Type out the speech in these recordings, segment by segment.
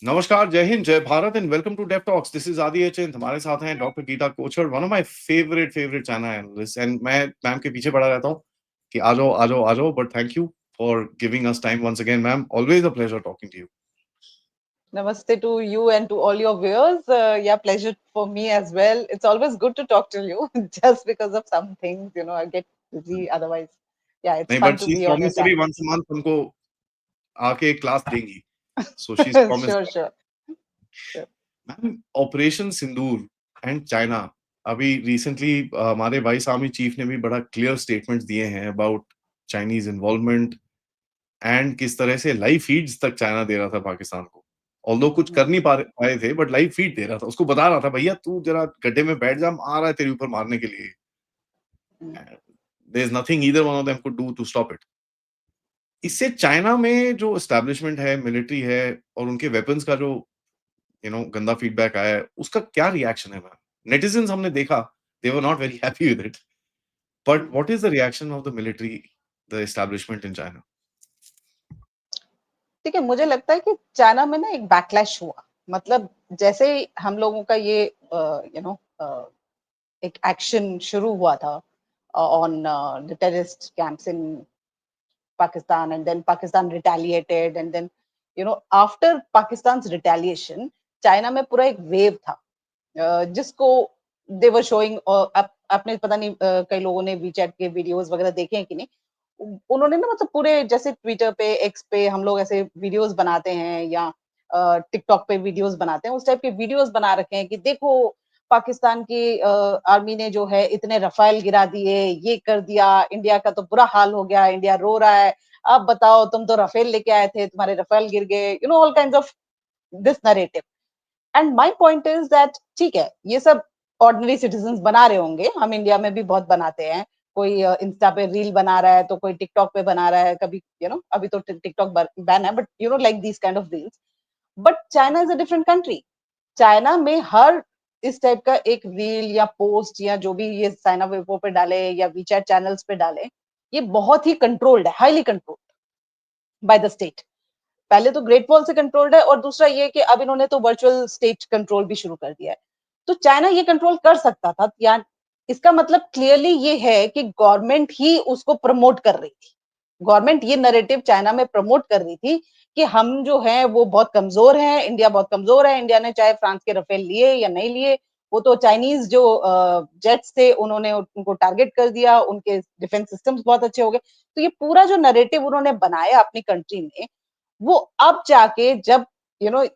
नमस्कार, जय हिंद, जय Bharat and welcome to Dev talks. This is Adi Achint. हमारे साथ हैं doctor Geeta Kochar, one of my favourite China analyst. एंड मैं मैम के पीछे पड़ा रहता हूँ कि आ जाओ आ जाओ आ जाओ, but thank you for giving us time once again ma'am. Always a pleasure talking to you. Namaste to you and to all your viewers. Yeah, pleasure for me as well. It's always good to talk to you just because of some things, I get busy. Otherwise, yeah, it's नहीं, fun but to she is be on your promissory channel. Once a month हमको आके एक class देंगी। So she is promised. Sure, sure, sure. Ma'am, operation Sindoor and China, अभी recently हमारे vice army chief ने भी बड़ा क्लियर स्टेटमेंट्स दिए हैं अबाउट चाइनीज इन्वॉल्वमेंट एंड किस तरह से लाइव फीड्स तक चाइना दे रहा था पाकिस्तान को। ऑल्दो कुछ कर नहीं पाए थे, बट लाइव फीड दे रहा था, उसको बता रहा था भैया तू जरा गड्ढे में बैठ जा, हम आ रहा है तेरे ऊपर मारने के लिए। Mm. There is nothing either one of them could do to stop it. इससे चाइना में जो एस्टेब्लिशमेंट है, मिलिट्री है, और उनके वेपन्स का जो गंदा फीडबैक आया है, उसका क्या रिएक्शन है मैम? नेटिजन्स हमने देखा, they were not very happy with it, but what is the reaction of the military, the establishment in China? ठीक है, मुझे लगता है कि चाइना में ना एक बैकलैश हुआ। मतलब जैसे ही हम लोगों का ये एक एक्शन शुरू हुआ था on the terrorist camps in Pakistan, and then Pakistan retaliated, and then after Pakistan's retaliation, China में पूरा एक वेव था जिसको दे वर शोइंग। आपने पता नहीं कई लोगों ने वीचैट के वीडियोस वगैरह देखे हैं कि नहीं। उन्होंने ना मतलब पूरे जैसे ट्विटर पे, एक्स पे हम लोग ऐसे वीडियोस बनाते हैं या टिकटॉक पे वीडियोस बनाते हैं, उस टाइप के वीडियोस बना रखे हैं कि देखो पाकिस्तान की आर्मी ने जो है इतने रफाल गिरा दिए, ये कर दिया, इंडिया का तो बुरा हाल हो गया, इंडिया रो रहा है। अब बताओ, तुम तो रफेल लेके आए थे, तुम्हारे रफेल गिर गए, all kind of this narrative. And my point is that ठीक है, ये सब ऑर्डिनरी सिटीजन बना रहे होंगे, हम इंडिया में भी बहुत बनाते हैं। कोई इंस्टा पे रील बना रहा है, तो कोई टिकटॉक पे बना रहा है, कभी अभी तो टिकटॉक बैन है, but like this kind of reels. But China is a different country. China में हर इस टाइप का एक रील या पोस्ट या जो भी ये चाइना वेबो पे डाले या वीचैट चैनल्स पे डाले, ये बहुत ही कंट्रोल्ड है, highly controlled by the state. पहले तो ग्रेट वॉल से कंट्रोल्ड है, और दूसरा ये कि अब इन्होंने तो वर्चुअल स्टेट कंट्रोल भी शुरू कर दिया है। तो चाइना ये कंट्रोल कर सकता था या, इसका मतलब क्लियरली ये है कि गवर्नमेंट ही उसको प्रमोट कर रही थी। गवर्नमेंट ये नैरेटिव चाइना में प्रमोट कर रही थी कि हम जो है वो बहुत कमजोर हैं, इंडिया बहुत कमजोर है। इंडिया ने चाहे फ्रांस के रफेल लिए या नहीं लिए, वो तो चाइनीज जो जेट्स थे उन्होंने उनको टारगेट कर दिया, उनके डिफेंस सिस्टम्स बहुत अच्छे हो गए। तो ये पूरा जो नैरेटिव उन्होंने बनाया अपनी कंट्री में, वो अब जाके जब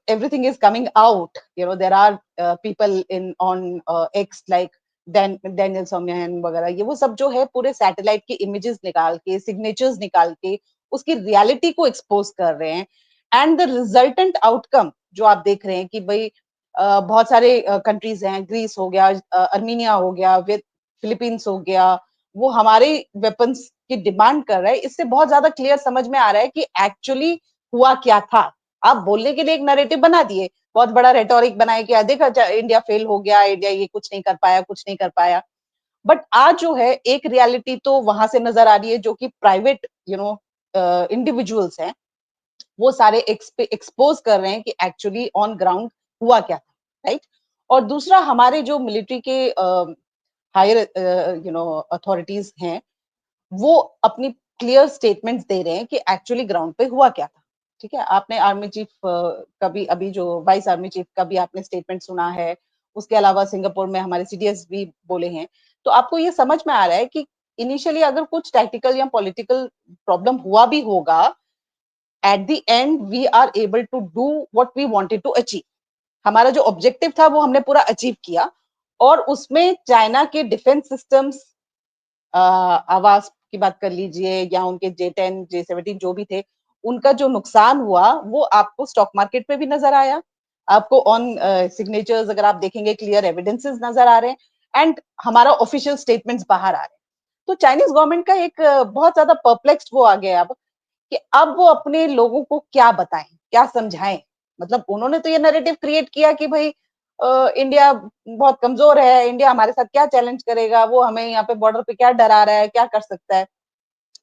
everything is coming out, there are people in on X like Daniel Somyan वगैरह, ये वो सब जो है पूरे सैटेलाइट की इमेजेस निकाल के, सिग्नेचर्स निकाल के उसकी रियलिटी को एक्सपोज कर रहे हैं। एंड द रिजल्टेंट आउटकम जो आप देख रहे हैं कि भाई बहुत सारे कंट्रीज हैं, ग्रीस हो गया, अर्मीनिया हो गया, फिलीपींस हो गया, वो हमारे वेपन्स की डिमांड कर रहा है। इससे बहुत ज्यादा क्लियर समझ में आ रहा है कि एक्चुअली हुआ क्या था। आप बोलने के लिए एक नैरेटिव बना दिए, बहुत बड़ा रेटोरिक बनाया कि देखा इंडिया फेल हो गया, इंडिया ये कुछ नहीं कर पाया, कुछ नहीं कर पाया। बट आज जो है एक रियलिटी तो वहां से नजर आ रही है, जो कि प्राइवेट इंडिविजुअल्स हैं, वो सारे एक्सपोज कर रहे हैं कि एक्चुअली ऑन ग्राउंड हुआ क्या था, राइट। और दूसरा, हमारे जो मिलिट्री के हायर अथॉरिटीज हैं, वो अपनी क्लियर स्टेटमेंट्स दे रहे हैं कि एक्चुअली ग्राउंड पे हुआ क्या था। ठीक है, आपने आर्मी चीफ का भी, अभी जो वाइस आर्मी चीफ का भी आपने स्टेटमेंट सुना है। उसके अलावा सिंगापुर में हमारे सीडीएस भी बोले हैं। तो आपको ये समझ में आ रहा है कि इनिशियली अगर कुछ टैक्टिकल या पॉलिटिकल प्रॉब्लम हुआ भी होगा, at the end we are able to do what we wanted to achieve. हमारा जो ऑब्जेक्टिव था वो हमने पूरा अचीव किया। और उसमें चाइना के डिफेंस सिस्टम्स, आवास की बात कर लीजिए या उनके J10 J17 जो भी थे, उनका जो नुकसान हुआ वो आपको स्टॉक मार्केट पे भी नजर आया। आपको ऑन सिग्नेचर्स अगर आप देखेंगे, क्लियर एविडेंसेस नजर आ रहे हैं, एंड हमारा ऑफिशियल स्टेटमेंट्स बाहर आ रहे हैं। तो चाइनीज गवर्नमेंट का एक बहुत ज्यादा परप्लेक्स्ड वो आ गया अब, कि अब वो अपने लोगों को क्या बताएं, क्या समझाएं। मतलब उन्होंने तो ये नैरेटिव क्रिएट किया कि भाई इंडिया बहुत कमजोर है, इंडिया हमारे साथ क्या चैलेंज करेगा, वो हमें यहाँ पे बॉर्डर पे क्या डरा रहा है, क्या कर सकता है।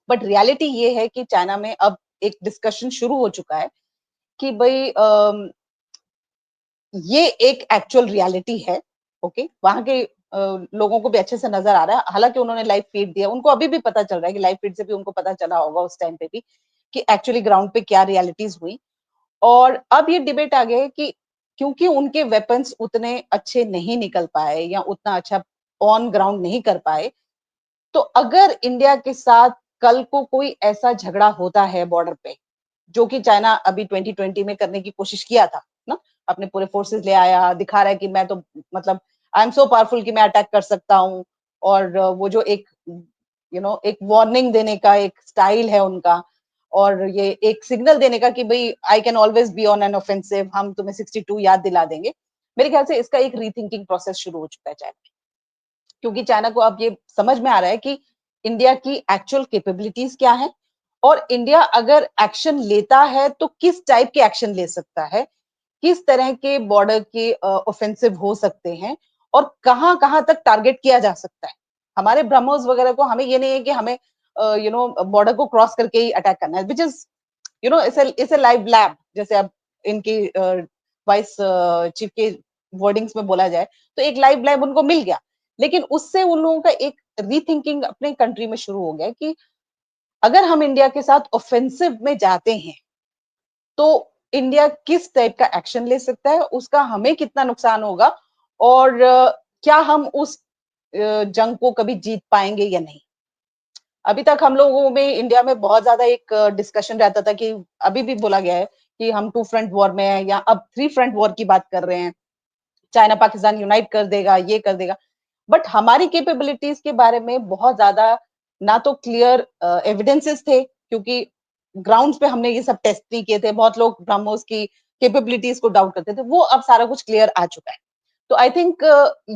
बट रियलिटी ये है कि चाइना में अब एक डिस्कशन शुरू हो चुका है कि भाई ये एक एक्चुअल रियलिटी है। ओके, वहां के लोगों को भी अच्छे से नजर आ रहा है। हालांकि उन्होंने लाइव फीड दिया, उनको अभी भी पता चल रहा है कि लाइव फीड से भी उनको पता चला होगा उस टाइम पे भी कि एक्चुअली ग्राउंड पे क्या रियलिटीज हुई। और अब ये डिबेट आ गया है कि क्योंकि उनके वेपन्स उतने अच्छे नहीं निकल पाए या उतना अच्छा ऑन ग्राउंड नहीं कर पाए, तो अगर इंडिया के साथ कल को कोई ऐसा झगड़ा होता है बॉर्डर पे, जो कि चाइना अभी 2020 में करने की कोशिश किया था ना, अपने पूरे फोर्सेस ले आया, दिखा रहा है कि मैं तो मतलब आई एम सो पावरफुल कि मैं अटैक कर सकता हूँ। और वो जो एक एक वार्निंग देने का एक स्टाइल है उनका, और ये एक सिग्नल देने का कि भाई I can always be on an offensive, हम तुम्हें 62 याद दिला देंगे। मेरे ख्याल से इसका एक रीथिंकिंग प्रोसेस शुरू हो चुका है चाइना में, क्योंकि चाइना को अब ये समझ में आ रहा है कि इंडिया की एक्चुअल कैपेबिलिटीज क्या है, और इंडिया अगर एक्शन लेता है तो किस टाइप के एक्शन ले सकता है, किस तरह के बॉर्डर के ऑफेंसिव हो सकते हैं, और कहां कहां तक टारगेट किया जा सकता है। हमारे ब्रह्मोस वगैरह को हमें ये नहीं है कि हमें बॉर्डर को क्रॉस करके ही अटैक करना है, which is it's a live lab, जैसे अब इनकी वाइस चीफ के वर्डिंग्स में बोला जाए, तो एक लाइव लैब उनको मिल गया। लेकिन उससे उन लोगों का एक रीथिंकिंग अपने कंट्री में शुरू हो गया कि अगर हम इंडिया के साथ ऑफेंसिव में जाते हैं तो इंडिया किस टाइप का एक्शन ले सकता है, उसका हमें कितना नुकसान होगा, और क्या हम उस जंग को कभी जीत पाएंगे या नहीं। अभी तक हम लोगों में इंडिया में बहुत ज्यादा एक डिस्कशन रहता था कि अभी भी बोला गया है कि हम 2 फ्रंट वॉर में है, या अब 3 फ्रंट वॉर की बात कर रहे हैं, चाइना पाकिस्तान यूनाइट कर देगा, ये कर देगा। बट हमारी कैपेबिलिटीज के बारे में बहुत ज्यादा ना तो क्लियर एविडेंसेस थे, क्योंकि ग्राउंड्स पे हमने ये सब टेस्ट नहीं किए थे, बहुत लोग ब्रह्मोस की कैपेबिलिटीज को डाउट करते थे, वो अब सारा कुछ क्लियर आ चुका है। तो आई थिंक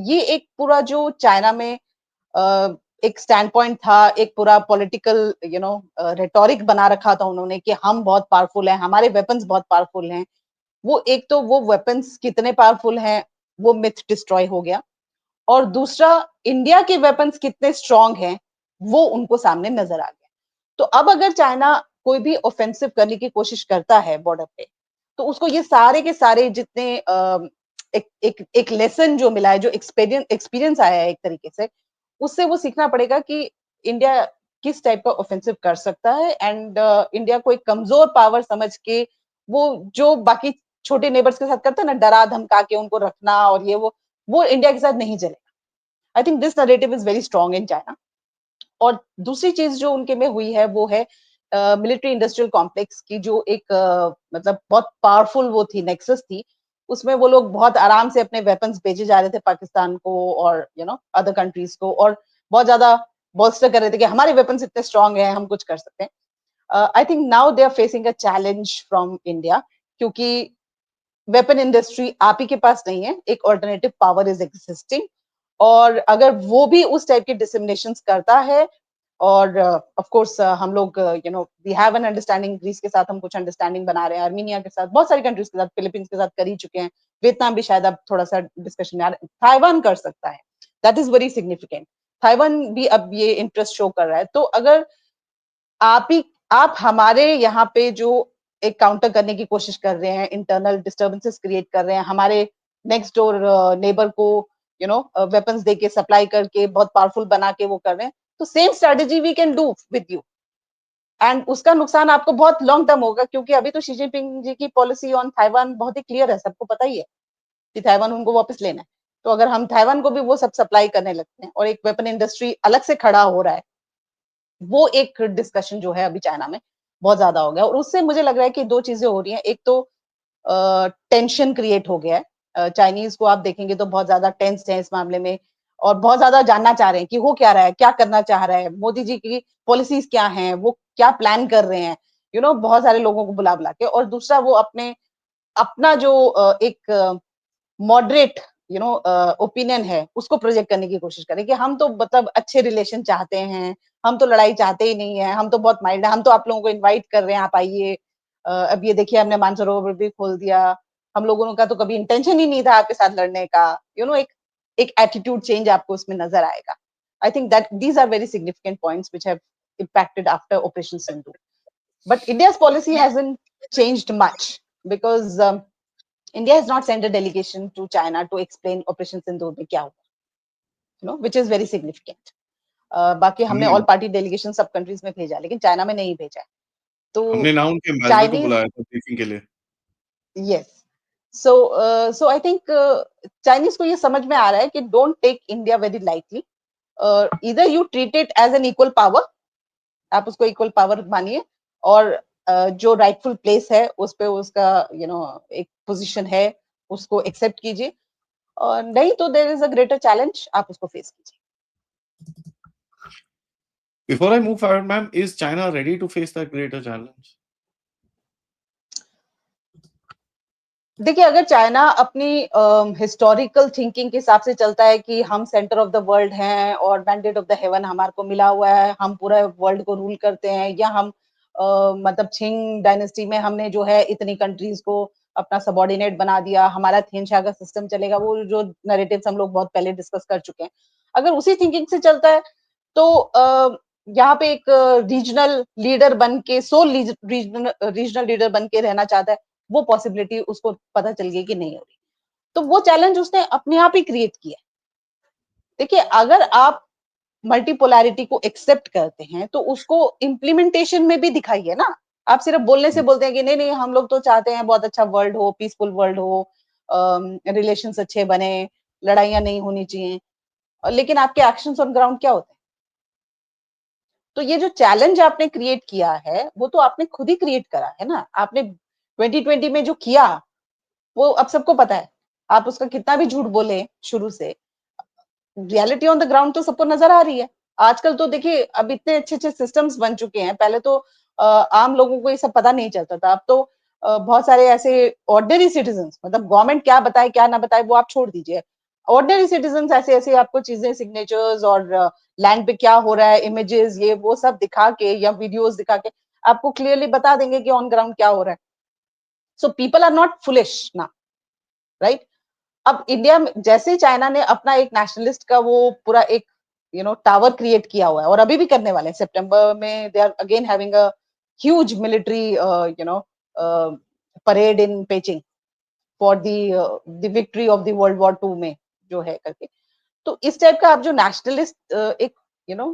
ये एक पूरा जो चाइना में एक स्टैंड पॉइंट था, एक पूरा पॉलिटिकल रेटोरिक बना रखा था उन्होंने कि हम बहुत पावरफुल हैं, हमारे वेपन्स बहुत पावरफुल हैं, वो एक तो वो वेपन्स कितने पावरफुल हैं वो मिथ डिस्ट्रॉय हो गया, और दूसरा इंडिया के वेपन्स कितने स्ट्रांग हैं वो उनको सामने नजर आ गया। तो अब अगर चाइना कोई भी ऑफेंसिव करने की कोशिश करता है बॉर्डर पे, तो उसको ये सारे के सारे जितने एक लेसन जो मिला है, जो एक्सपीरियंस आया है एक तरीके से, उससे वो सीखना पड़ेगा कि इंडिया किस टाइप का ऑफेंसिव कर सकता है, एंड इंडिया को एक कमजोर पावर समझ के वो जो बाकी छोटे नेबर्स के साथ करते हैं ना, डरा धमका के उनको रखना और ये वो इंडिया के साथ नहीं चलेगा। I think this narrative is very strong in China. और दूसरी चीज जो उनके में हुई है वो है मिलिट्री इंडस्ट्रियल कॉम्प्लेक्स की, जो एक मतलब बहुत पावरफुल वो थी, नेक्सस थी। उसमें वो लोग बहुत आराम से अपने वेपन्स भेजे जा रहे थे पाकिस्तान को और अदर कंट्रीज को, और बहुत ज्यादा बॉल्स्टर कर रहे थे कि हमारे वेपन्स इतने स्ट्रांग हैं, हम कुछ कर सकते हैं। I think now they are facing a challenge from India, क्योंकि वेपन इंडस्ट्री आप ही के पास नहीं है, एक ऑल्टरनेटिव पावर इज एग्जिस्टिंग। और अगर वो भी उस टाइप के डिसमिनेशन करता है, और ऑफ कोर्स हम लोग we have an understanding, Greece के साथ हम कुछ अंडरस्टैंडिंग बना रहे हैं, आर्मीनिया के साथ, बहुत सारी कंट्रीज के साथ, फिलीपींस के साथ कर ही चुके हैं, वियतनाम भी शायद अब थोड़ा सा डिस्कशन में आ रहा है, ताइवान कर सकता है, that is very significant. Taiwan भी अब ये इंटरेस्ट शो कर रहा है। तो अगर आप हमारे यहाँ पे जो एक काउंटर करने की कोशिश कर रहे हैं, इंटरनल डिस्टर्बेंसेस क्रिएट कर रहे हैं, हमारे नेक्स्ट डोर नेबर को वेपन्स दे के सप्लाई करके बहुत पावरफुल बना के वो कर रहे हैं, तो same strategy we can do with you, and उसका नुकसान आपको बहुत लॉन्ग टर्म होगा, क्योंकि अभी तो शी जिनपिंग जी की पॉलिसी ऑन ताइवान बहुत ही क्लियर है, सबको पता ही है कि ताइवान उनको वापस लेना है। तो अगर हम ताइवान को भी वो सब सप्लाई करने लगते हैं और एक वेपन इंडस्ट्री अलग से खड़ा हो रहा है, वो एक डिस्कशन जो है अभी चाइना में बहुत ज्यादा हो गया, और उससे मुझे लग रहा है कि दो चीजें हो रही हैं। एक तो टेंशन क्रिएट हो गया है, चाइनीज को आप देखेंगे तो बहुत ज्यादा टेंस है इस मामले में, और बहुत ज्यादा जानना चाह रहे हैं कि हो क्या रहा है, क्या करना चाह रहा है, मोदी जी की पॉलिसीज क्या हैं, वो क्या प्लान कर रहे हैं, बहुत सारे लोगों को बुला बुला के। और दूसरा वो अपना जो एक मॉडरेट ओपिनियन है उसको प्रोजेक्ट करने की कोशिश करें कि हम तो मतलब अच्छे रिलेशन चाहते हैं, हम तो लड़ाई चाहते ही नहीं है, हम तो बहुत माइल्ड है, हम तो आप लोगों को इनवाइट कर रहे हैं, आप आइए। अब ये देखिए हमने मानसरोवर भी खोल दिया, हम लोगों का तो कभी इंटेंशन ही नहीं था आपके साथ लड़ने का। एक एटीट्यूड चेंज आपको उसमें नजर आएगा। I think that these are very significant points which have impacted after Operation Sindoor. But India's policy hasn't changed much because India has not sent a delegation to China to explain Operation Sindoor में क्या हुआ, which is very significant. बाकी हमने हमने all party delegation सब countries में भेजा, लेकिन चाइना में नहीं भेजा। तो हमने ना उनके एम्बेसडर को चाइनीज, बुलाया था ब्रीफिंग के लिए। Yes, so I think Chinese को ये समझ में आ रहा है कि don't take India very lightly, इधर you treat it as an equal power, आप उसको इक्वल पावर मानिए, और जो राइटफुल प्लेस है उस पे उसका एक पोजीशन है, उसको एक्सेप्ट कीजिए, और नहीं तो there is a greater challenge, आप उसको फेस कीजिए। Before I move forward, ma'am, is China ready to face that greater challenge? देखिए, अगर चाइना अपनी हिस्टोरिकल थिंकिंग के हिसाब से चलता है कि हम सेंटर ऑफ द वर्ल्ड हैं और मैंडेट ऑफ द हेवन हमारे को मिला हुआ है, हम पूरा वर्ल्ड को रूल करते हैं, या हम मतलब छिंग डायनेस्टी में हमने जो है इतनी कंट्रीज को अपना सबॉर्डिनेट बना दिया, हमारा थिनशा का सिस्टम चलेगा, वो जो नैरेटिव्स हम लोग बहुत पहले डिस्कस कर चुके हैं, अगर उसी थिंकिंग से चलता है तो यहाँ पे एक रीजनल लीडर बन के, सोल रीजनल लीडर बन के रहना चाहता है, वो पॉसिबिलिटी उसको पता चल गई कि नहीं हो रही, तो वो चैलेंज उसने अपने आप ही क्रिएट किया। देखिए, अगर आप मल्टीपोलैरिटी को एक्सेप्ट करते हैं तो उसको इम्प्लीमेंटेशन में भी दिखाइए ना। आप सिर्फ बोलने से बोलते हैं कि नहीं नहीं हम लोग तो चाहते हैं बहुत अच्छा वर्ल्ड हो, पीसफुल वर्ल्ड हो, रिलेशंस अच्छे बने, लड़ाइयां नहीं होनी चाहिए, लेकिन आपके एक्शंस ऑन ग्राउंड क्या होते हैं? तो ये जो चैलेंज आपने क्रिएट किया है वो तो आपने खुद ही क्रिएट करा है ना। आपने 2020 में जो किया वो अब सबको पता है। आप उसका कितना भी झूठ बोले शुरू से, रियलिटी ऑन द ग्राउंड तो सबको नजर आ रही है। आजकल तो देखिए अब इतने अच्छे-अच्छे सिस्टम्स बन चुके हैं, पहले तो आम लोगों को ये सब पता नहीं चलता था। अब तो बहुत सारे ऐसे ऑर्डिनरी सिटीजन्स, मतलब गवर्नमेंट क्या बताए, क्या ना बताए वो आप छोड़ दीजिए। ऑर्डिनरी सिटीजन्स ऐसे-ऐसे आपको चीजें, सिग्नेचर्स और लैंड पे क्या हो रहा है, इमेजेस, ये वो सब दिखा के या वीडियोस दिखा के आपको क्लियरली बता देंगे कि ऑन ग्राउंड क्या हो रहा है। So people are not foolish now, right? अब इंडिया में जैसे ही चाइना ने अपना एक नेशनलिस्ट का वो पूरा एक टावर क्रिएट किया हुआ है, और अभी भी करने वाले हैं, सितंबर में they are again having a huge military parade in Beijing for the victory of the world war two में जो है करके। तो इस टाइप का आप जो नेशनलिस्ट एक यू नो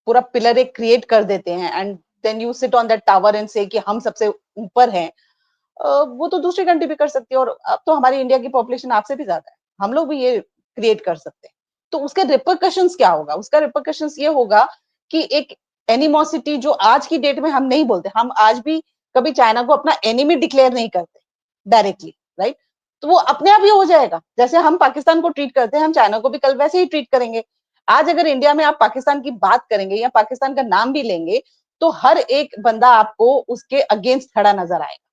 पूरा पिलर एक क्रिएट कर देते हैं, and then you sit on that tower and say कि हम सबसे ऊपर हैं, वो तो दूसरी कंट्री भी कर सकती है, और अब तो हमारी इंडिया की पॉपुलेशन आपसे भी ज्यादा है, हम लोग भी ये क्रिएट कर सकते हैं। तो उसके रिपरकशंस क्या होगा? उसका रिपरकशंस ये होगा कि एक एनिमोसिटी जो आज की डेट में हम नहीं बोलते, हम आज भी कभी चाइना को अपना एनिमी डिक्लेयर नहीं करते डायरेक्टली, राइट? तो वो अपने आप ही हो जाएगा, जैसे हम पाकिस्तान को ट्रीट करते हैं हम चाइना को भी कल वैसे ही ट्रीट करेंगे। आज अगर इंडिया में आप पाकिस्तान की बात करेंगे या पाकिस्तान का नाम भी लेंगे, तो हर एक बंदा आपको उसके अगेंस्ट खड़ा नजर आएगा,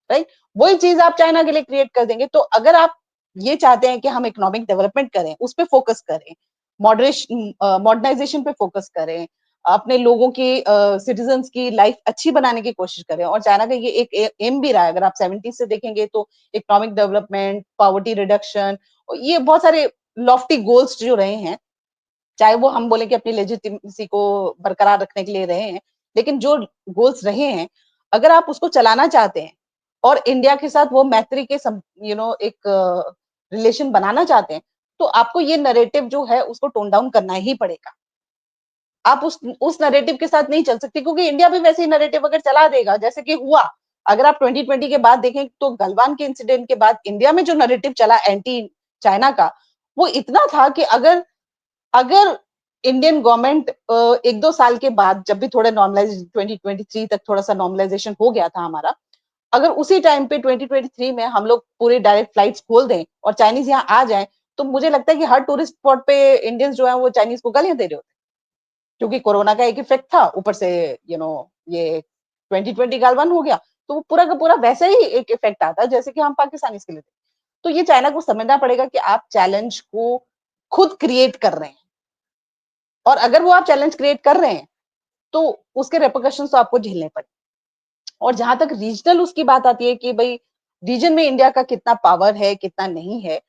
राइट? वही चीज आप चाइना के लिए क्रिएट कर देंगे। तो अगर आप ये चाहते हैं कि हम इकोनॉमिक डेवलपमेंट करें, उस पे फोकस करें, मॉडरेशन मॉडर्नाइजेशन पे फोकस करें, अपने लोगों की सिटीजन्स की लाइफ अच्छी बनाने की कोशिश करें, और चाइना का ये एक एम भी रहा है, अगर आप 70 से देखेंगे तो इकोनॉमिक डेवलपमेंट, पॉवर्टी रिडक्शन, ये बहुत सारे लॉफ्टी गोल्स जो रहे हैं, चाहे वो हम बोले कि अपनी लेजिटिमेसी को बरकरार रखने के लिए रहे हैं, लेकिन जो गोल्स रहे हैं, अगर आप उसको चलाना चाहते हैं और इंडिया के साथ वो मैत्री के एक रिलेशन बनाना चाहते हैं, तो आपको ये नैरेटिव जो है उसको टोन डाउन करना ही पड़ेगा। आप उस नैरेटिव के साथ नहीं चल सकते, क्योंकि इंडिया भी वैसे ही नैरेटिव अगर चला देगा जैसे कि हुआ, अगर आप 2020 के बाद देखें तो गलवान के इंसिडेंट के बाद इंडिया में जो नैरेटिव चला एंटी चाइना का, वो इतना था कि अगर अगर इंडियन गवर्नमेंट 1-2 साल के बाद, जब भी थोड़ा नॉर्मलाइज 2023 तक थोड़ा सा नॉर्मलाइजेशन हो गया था हमारा, अगर उसी टाइम पे 2023 में हम लोग पूरे डायरेक्ट फ्लाइट्स खोल दें और चाइनीज यहाँ आ जाएं, तो मुझे लगता है कि हर टूरिस्ट स्पॉट पे इंडियंस जो है वो चाइनीज को गालियां दे रहे होते, क्योंकि कोरोना का एक इफेक्ट था, ऊपर से ये 2020 का वन हो गया, तो वो पूरा का पूरा वैसे ही एक इफेक्ट आता है जैसे कि हम पाकिस्तानी के लिए थे। तो ये चाइना को समझना पड़ेगा कि आप चैलेंज को खुद क्रिएट कर रहे हैं, और अगर वो आप चैलेंज क्रिएट कर रहे हैं तो उसके रिपरकशंस तो आपको झेलने पड़े। और जहां तक रीजनल उसकी बात आती है कि भाई रीजन में इंडिया का कितना पावर है, कितना नहीं है,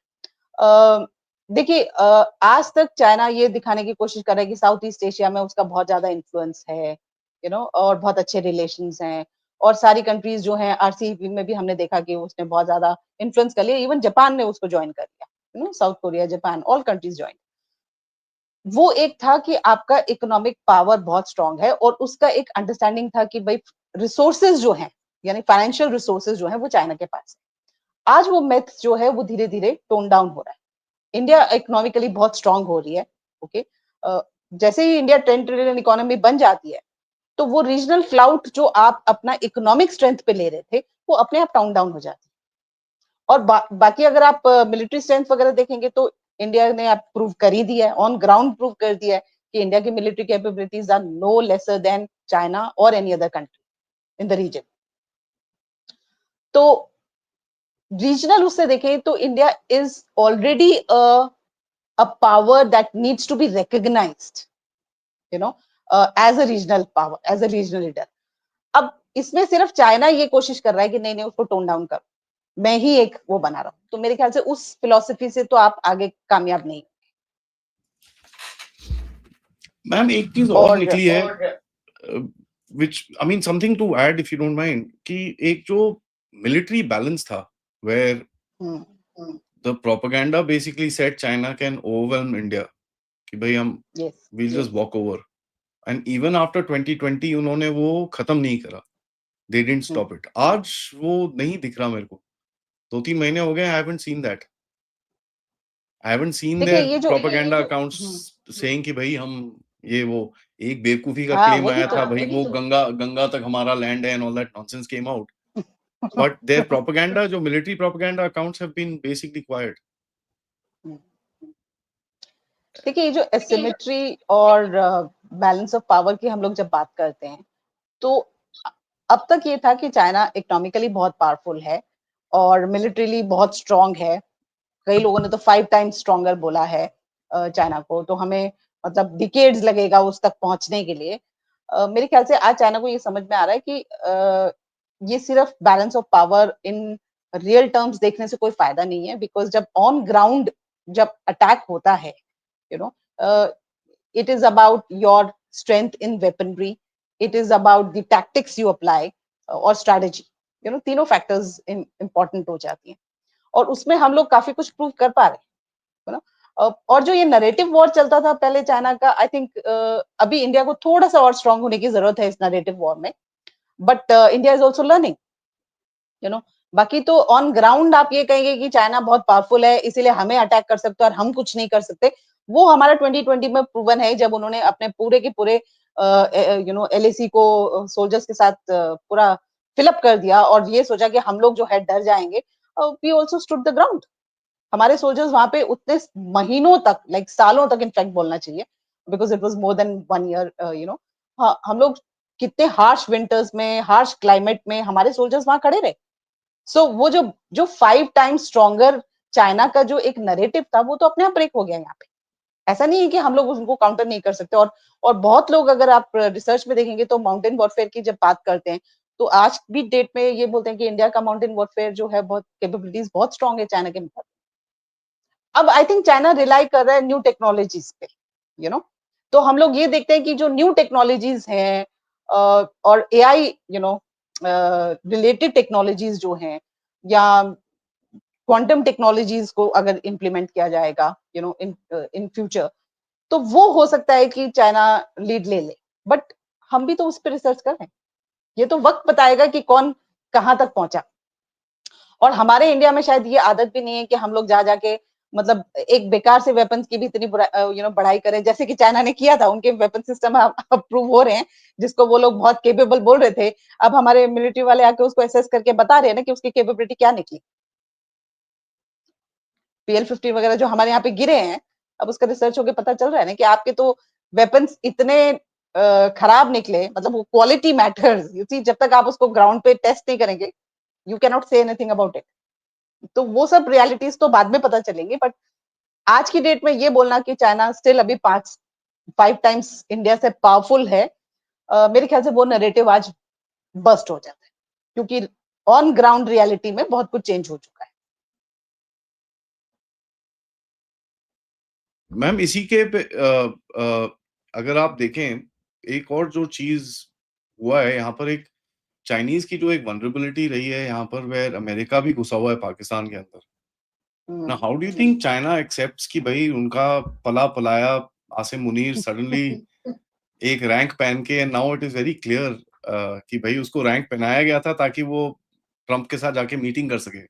देखिए आज तक चाइना ये दिखाने की कोशिश कर रहा है कि साउथ ईस्ट एशिया में उसका बहुत ज्यादा इन्फ्लुएंस है, और बहुत अच्छे रिलेशंस हैं, और सारी कंट्रीज जो हैं आरसीईपी में भी हमने देखा कि उसने बहुत ज्यादा इन्फ्लुएंस कर लिया, इवन जापान ने उसको ज्वाइन कर लिया, south Korea, Japan, all countries join. वो एक था कि आपका इकोनॉमिक पावर बहुत स्ट्रांग है और उसका एक अंडरस्टैंडिंग था कि भाई रिसोर्सेज जो हैं, यानी फाइनेंशियल रिसोर्सेज जो हैं वो चाइना के पास है। आज वो मिथ जो है वो धीरे धीरे टोन डाउन हो रहा है। इंडिया इकोनॉमिकली बहुत स्ट्रांग हो रही है, ओके। जैसे ही इंडिया 10 ट्रिलियन इकोनॉमी बन जाती है तो वो रीजनल क्लाउड जो आप अपना इकोनॉमिक स्ट्रेंथ पे ले रहे थे वो अपने आप टाउन डाउन हो जाती है। और बाकी अगर आप मिलिट्री स्ट्रेंथ वगैरह देखेंगे तो इंडिया ने आप प्रूव कर ही दिया है, ऑन ग्राउंड प्रूव कर दिया है कि इंडिया की military capabilities are no lesser than China और any other country in the region. तो रीजनल उससे देखें तो India is already a power that needs to be recognized, you know, as a regional power, as a regional leader. अब इसमें सिर्फ China ये कोशिश कर रहा है कि नहीं नहीं उसको टोन डाउन करो, मैं ही एक वो बना रहा हूँ, तो मेरे ख्याल से उस फिलोसफी से तो आप आगे कामयाब नहीं। मैम एक चीज और निकली है, which I mean something to add if you don't mind, कि एक जो military balance था where the propaganda basically said China can overwhelm India, कि भाई हम we'll just walk over, and even after 2020 उन्होंने वो खत्म नहीं करा, they didn't stop it. आज वो नहीं दिख रहा मेरे को, 2-3 महीने हो गए, I haven't seen that. I haven't seen their propaganda accounts saying कि भाई हम ये वो एक बेवकूफी का क्लेम आया था भाई वो गंगा तक हमारा लैंड है and all that nonsense came out. But their propaganda, जो military propaganda accounts have been basically quiet. देखिए ये जो एसिमेट्री और बैलेंस ऑफ पावर की हम लोग जब बात करते हैं तो अब तक ये था कि चाइना इकोनॉमिकली बहुत पावरफुल है और मिलिट्रीली बहुत स्ट्रांग है। कई लोगों ने तो 5 टाइम्स स्ट्रॉन्गर बोला है चाइना को, तो हमें मतलब डिकेड्स लगेगा उस तक पहुंचने के लिए। मेरे ख्याल से आज चाइना को ये समझ में आ रहा है कि ये सिर्फ balance of power in real terms देखने से कोई फायदा नहीं है, बिकॉज जब ऑन ग्राउंड जब अटैक होता है, you know, it is about your strength in weaponry, it is about the tactics you apply और strategy, तीनों फैक्टर्स इंपॉर्टेंट हो जाती हैं और उसमें हम लोग काफी कुछ प्रूव कर पा रहे हैं, और जो ये नरेटिव वॉर चलता था पहले चाइना का, आई थिंक अभी इंडिया को थोड़ा सा और स्ट्रांग होने की जरूरत है इस नरेटिव वॉर में, but India is also learning, बाकी तो ऑन ग्राउंड आप ये कहेंगे कि चाइना बहुत पावरफुल है इसीलिए हमें अटैक कर सकते और हम कुछ नहीं कर सकते। वो हमारा 2020 में प्रूवन है जब उन्होंने अपने पूरे के पूरे एलएसी को सोल्जर्स के साथ पूरा फिलअप कर दिया और ये सोचा कि हम लोग जो है डर जाएंगे। We also stood the ground. हमारे सोल्जर्स वहां पे उतने महीनों तक, लाइक सालों तक इनफैक्ट बोलना चाहिए, because it was more than 1 year, हम लोग कितने हार्श विंटर्स में, हार्श क्लाइमेट में हमारे सोल्जर्स वहां खड़े रहे। सो वो जो जो 5 टाइम्स स्ट्रॉन्गर चाइना का जो एक नरेटिव था वो तो अपने आप ब्रेक हो गया यहाँ पे। ऐसा नहीं है कि हम लोग उनको काउंटर नहीं कर सकते। और बहुत लोग अगर आप रिसर्च में देखेंगे तो माउंटेन वॉरफेयर की जब बात करते हैं तो आज भी डेट में ये बोलते हैं कि इंडिया का माउंटेन वॉरफेयर जो है बहुत कैपेबिलिटीज बहुत स्ट्रॉन्ग है चाइना के मुकाबले। अब आई थिंक चाइना रिलाई कर रहा है न्यू टेक्नोलॉजीज पे, तो हम लोग ये देखते हैं कि जो न्यू टेक्नोलॉजीज हैं और एआई रिलेटेड टेक्नोलॉजीज जो हैं या क्वांटम टेक्नोलॉजीज को अगर इम्प्लीमेंट किया जाएगा इन फ्यूचर, तो वो हो सकता है कि चाइना लीड ले ले। बट हम भी तो उस पर रिसर्च कर रहे हैं, ये तो वक्त बताएगा कि कौन कहां तक पहुंचा। और हमारे इंडिया में शायद ये आदत भी नहीं है कि हम लोग जा जाके मतलब एक बेकार से वेपन्स की भी इतनी बढ़ाई करें जैसे कि चाइना ने किया था। उनके वेपन सिस्टम अप्रूव हो रहे हैं जिसको वो लोग बहुत केपेबल बोल रहे थे, अब हमारे मिलिट्री वाले आके उसको एसेस करके बता रहे हैं ना कि उसकी केपेबिलिटी क्या निकली। PL-15 वगैरह जो हमारे यहाँ पे गिरे हैं, अब उसका रिसर्च होके पता चल रहा है ना कि आपके तो वेपन्स इतने खराब निकले, मतलब वो क्वालिटी मैटर्स, यू सी, जब तक आप उसको ग्राउंड पे टेस्ट नहीं करेंगे you can not say anything about it. तो वो सब रियलिटीज तो बाद में पता चलेंगे, बट आज की डेट में ये बोलना कि चाइना स्टिल अभी 5 टाइम्स इंडिया से पावरफुल है, मेरे ख्याल से वो नरेटिव आज बस्ट हो जाता है क्योंकि ऑन ग्राउंड रियलिटी में बहुत कुछ चेंज हो चुका है। मैम इसी के पे अगर आप देखें एक और जो चीज हुआ है यहाँ पर, एक चाइनीज की जो एक वनरेबिलिटी रही है यहाँ पर, वेयर अमेरिका भी घुसा हुआ है पाकिस्तान के अंदर। ना how do you think China accepts कि भाई उनका पला पलाया आसिम मुनीर सडनली एक रैंक पहन के, now it is very clear कि भाई उसको रैंक पहनाया गया था ताकि वो ट्रंप के साथ जाके मीटिंग कर सके,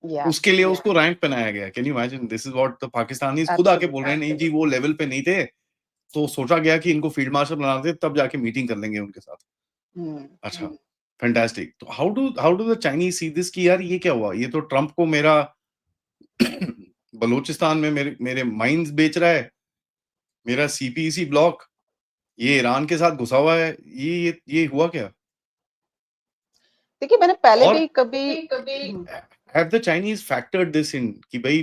Yeah, उसके लिए उसको रैंक पहनाया गया। Can you imagine? This is what the Pakistanis खुद आके बोल absolutely. रहे हैं, नहीं जी वो लेवल पे नहीं थे, तो सोचा गया कि इनको फील्ड मार्शल बना देते तब जाके मीटिंग कर लेंगे उनके साथ। Hmm. अच्छा, फैंटास्टिक। तो how do the Chinese see this कि यार ये क्या हुआ? ये तो ट्रंप को मेरा बलूचिस्तान में मेरे मेरे माइंस बेच रहा है, मेरा सीपीईसी ब्लॉक, ये ईरान के साथ घुसा हुआ है, ये हुआ क्या? देखिए मैंने पहले और भी कभी have the Chinese factored this in कि भाई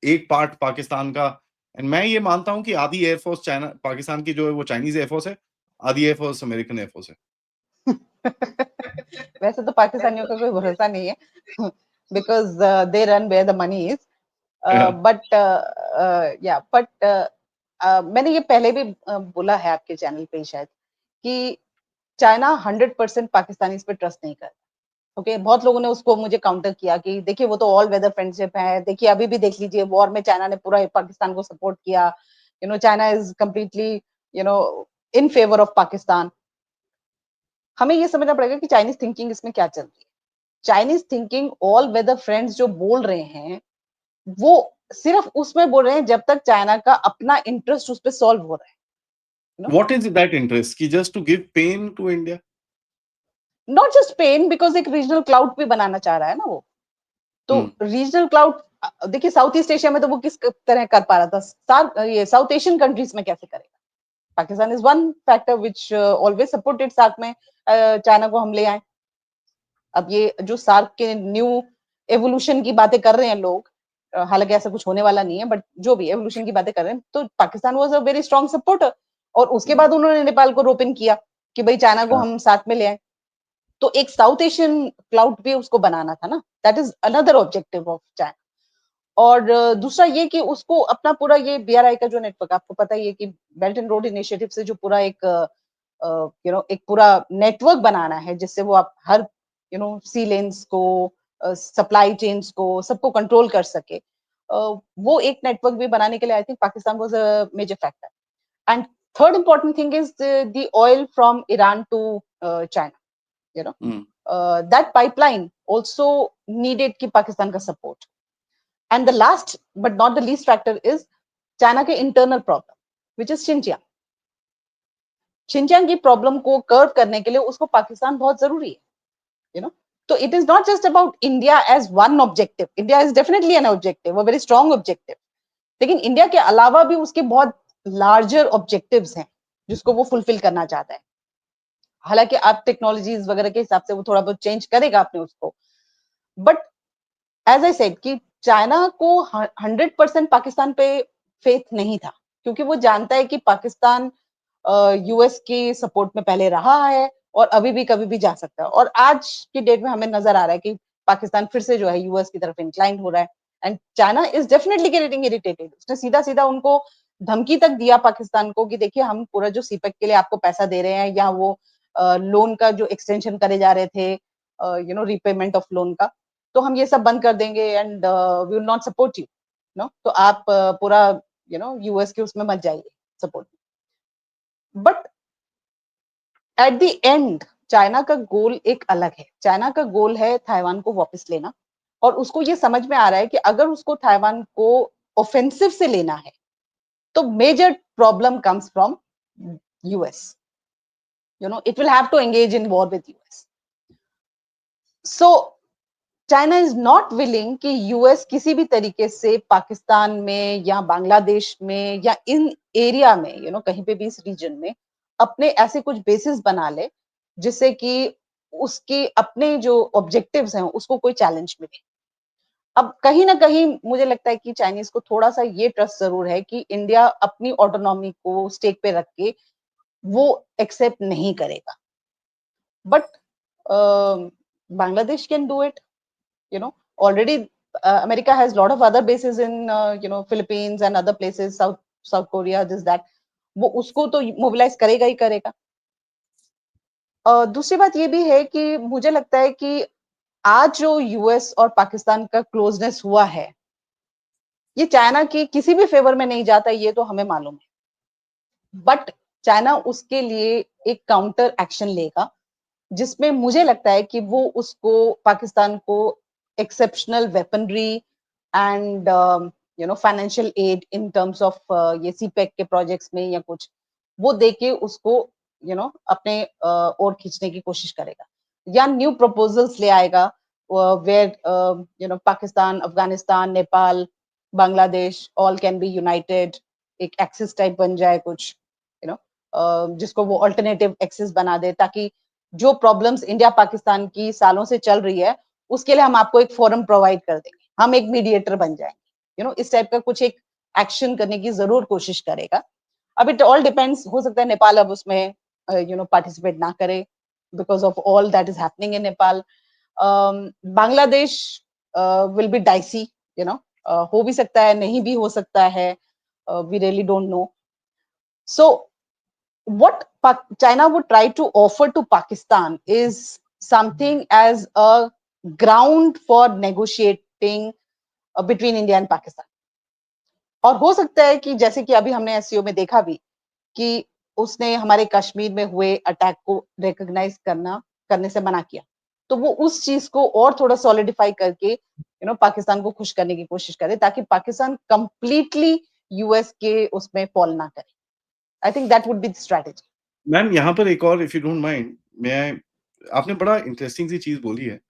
एक पार्ट पाकिस्तान का, एंड मैं ये मानता हूं कि आधी एयरफोर्स चाइना पाकिस्तान की जो है वो चाइनीज एयरफोर्स है, आधी एयरफोर्स अमेरिकन एयरफोर्स है। वैसे तो पाकिस्तानियों का कोई भरोसा नहीं है because they run where the money is but yeah but मैंने ये पहले भी बोला है आपके चैनल पे शायद कि चाइना 100% पाकिस्तानी पे ट्रस्ट नहीं करता। ओके बहुत लोगों ने उसको मुझे काउंटर किया कि देखिए वो तो ऑल वेदर फ्रेंडशिप है, देखिए अभी भी देख लीजिए वॉर में चाइना ने पूरा पाकिस्तान को सपोर्ट किया, China is completely you know in favour of Pakistan. हमें ये समझना पड़ेगा कि चाइनीज थिंकिंग इसमें क्या चल रही है। Chinese thinking all weather friends जो बोल रहे हैं वो सिर्फ उसमें बोल रहे हैं जब तक चाइना का अपना इंटरेस्ट उस पर सॉल्व हो रहा है। व्हाट इज दैट इंटरेस्ट कि just to give pain to India? Not just pain, because एक रीजनल क्लाउड भी बनाना चाह रहा है ना वो। तो रीजनल क्लाउड देखिए साउथ ईस्ट एशिया में तो वो किस तरह कर पा रहा था, ये साउथ एशियन कंट्रीज में कैसे करेगा? Pakistan is one factor which always supported SAARC में चाइना को हम ले आए। अब ये जो सार्क के न्यू एवोल्यूशन की बातें कर रहे हैं लोग, हालांकि ऐसा कुछ होने वाला नहीं है, बट जो भी एवोल्यूशन की बातें कर रहे हैं, तो Pakistan was a very strong supporter. और उसके बाद उन्होंने नेपाल को रोप इन किया कि भाई चाइना को हम साथ में ले आए। तो एक साउथ एशियन क्लाउड भी उसको बनाना था ना, that is another objective of China. और दूसरा ये कि उसको अपना पूरा ये बीआरआई का जो नेटवर्क, आपको पता ही है कि बेल्ट एंड रोड इनिशिएटिव से जो पूरा एक एक पूरा नेटवर्क बनाना है जिससे वो आप हर सी लेन्स को, सप्लाई चेन्स को, सबको कंट्रोल कर सके। वो एक नेटवर्क भी बनाने के लिए I think Pakistan was a major factor. And third important thing is the oil from Iran to China. That pipeline also needed ki Pakistan ka support. And the last but not the least factor is China के internal problem, which is Xinjiang. Xinjiang की problem को curb करने के लिए उसको पाकिस्तान बहुत जरूरी है, तो it is not just about India as one objective. India is definitely an objective, a very strong objective, लेकिन इंडिया के अलावा भी उसके बहुत लार्जर ऑब्जेक्टिव्स हैं जिसको वो फुलफिल करना चाहता है। हालांकि आप टेक्नोलॉजीज वगैरह के हिसाब से वो थोड़ा बहुत चेंज करेगा अपने उसको, बट एज आई सेड कि चाइना को 100% पाकिस्तान पे फेथ नहीं था, क्योंकि वो जानता है कि पाकिस्तान यूएस के सपोर्ट में पहले रहा है और अभी भी कभी भी जा सकता है। और आज की डेट में हमें नजर आ रहा है कि पाकिस्तान फिर से जो है यूएस की तरफ इंक्लाइन हो रहा है। And China is definitely getting irritated. उसने सीधा सीधा उनको धमकी तक दिया पाकिस्तान को कि देखिए हम पूरा जो सीपेक के लिए आपको पैसा दे रहे हैं, या वो लोन का जो एक्सटेंशन करे जा रहे थे, रीपेमेंट ऑफ लोन का, तो हम ये सब बंद कर देंगे and we will not support you. No, तो आप पूरा यूएस के उसमें मत जाइए support. But at the end China का गोल एक अलग है। चाइना का गोल है ताइवान को वापस लेना, और उसको ये समझ में आ रहा है कि अगर उसको ताइवान को ऑफेंसिव से लेना है तो major problem comes from US. It will have to engage in war with US. So China is not willing कि यूएस किसी भी तरीके से पाकिस्तान में या बांग्लादेश में या इन एरिया में, कहीं पे भी इस रीजन में अपने ऐसे कुछ बेसिस बना ले जिससे कि उसके अपने जो ऑब्जेक्टिव्स हैं उसको कोई चैलेंज मिले। अब कहीं ना कहीं मुझे लगता है कि चाइनीज को थोड़ा सा ये ट्रस्ट जरूर है कि इंडिया अपनी ऑटोनॉमी को स्टेक पे रख के वो एक्सेप्ट नहीं करेगा। But Bangladesh can do it, already America has a lot of other bases in Philippines and other places, South Korea, this that, वो उसको तो मोबिलाइज करेगा ही करेगा। दूसरी बात ये भी है कि मुझे लगता है कि आज जो यूएस और पाकिस्तान का क्लोजनेस हुआ है, ये चाइना की किसी भी फेवर में नहीं जाता, ये तो हमें मालूम है। बट चाइना उसके लिए एक काउंटर एक्शन लेगा, जिसमें मुझे लगता है कि वो उसको पाकिस्तान को exceptional weaponry and financial aid in terms of ये सीपेक के प्रोजेक्ट्स में या कुछ वो देके उसको अपने ओर खींचने की कोशिश करेगा या न्यू प्रपोजल्स ले आएगा where Pakistan, Afghanistan, Nepal, Bangladesh all can be united, एक एक्सिस टाइप बन जाए कुछ, जिसको वो अल्टरनेटिव एक्सिस बना दे, ताकि जो प्रॉब्लम्स इंडिया पाकिस्तान की सालों से चल रही है उसके लिए हम आपको एक फोरम प्रोवाइड कर देंगे, हम एक मीडिएटर बन जाएंगे, इस टाइप का कुछ एक एक्शन करने की जरूर कोशिश करेगा। अब इट ऑल डिपेंड्स, हो सकता है नेपाल अब उसमें पार्टिसिपेट ना करे because of all that is happening in Nepal. Bangladesh will be dicey, हो भी सकता है, नहीं भी हो सकता है, we really don't know. So what China would try to offer to Pakistan is something as a ground for negotiating between India and Pakistan. और हो सकता है कि जैसे कि अभी हमने एससीओ में देखा भी कि उसने हमारे कश्मीर में हुए अटैक को रिकॉग्नाइज करने से मना किया, तो वो उस चीज को और थोड़ा सॉलिडिफाई करके पाकिस्तान को खुश करने की कोशिश करे, ताकि पाकिस्तान कंप्लीटली यूएस के उसमें फॉल ना करे। आई think that would be the strategy. Ma'am यहाँ पर एक और, इफ यू डोंट माइंड, मैं आपने बड़ा इंटरेस्टिंग सी चीज बोली है।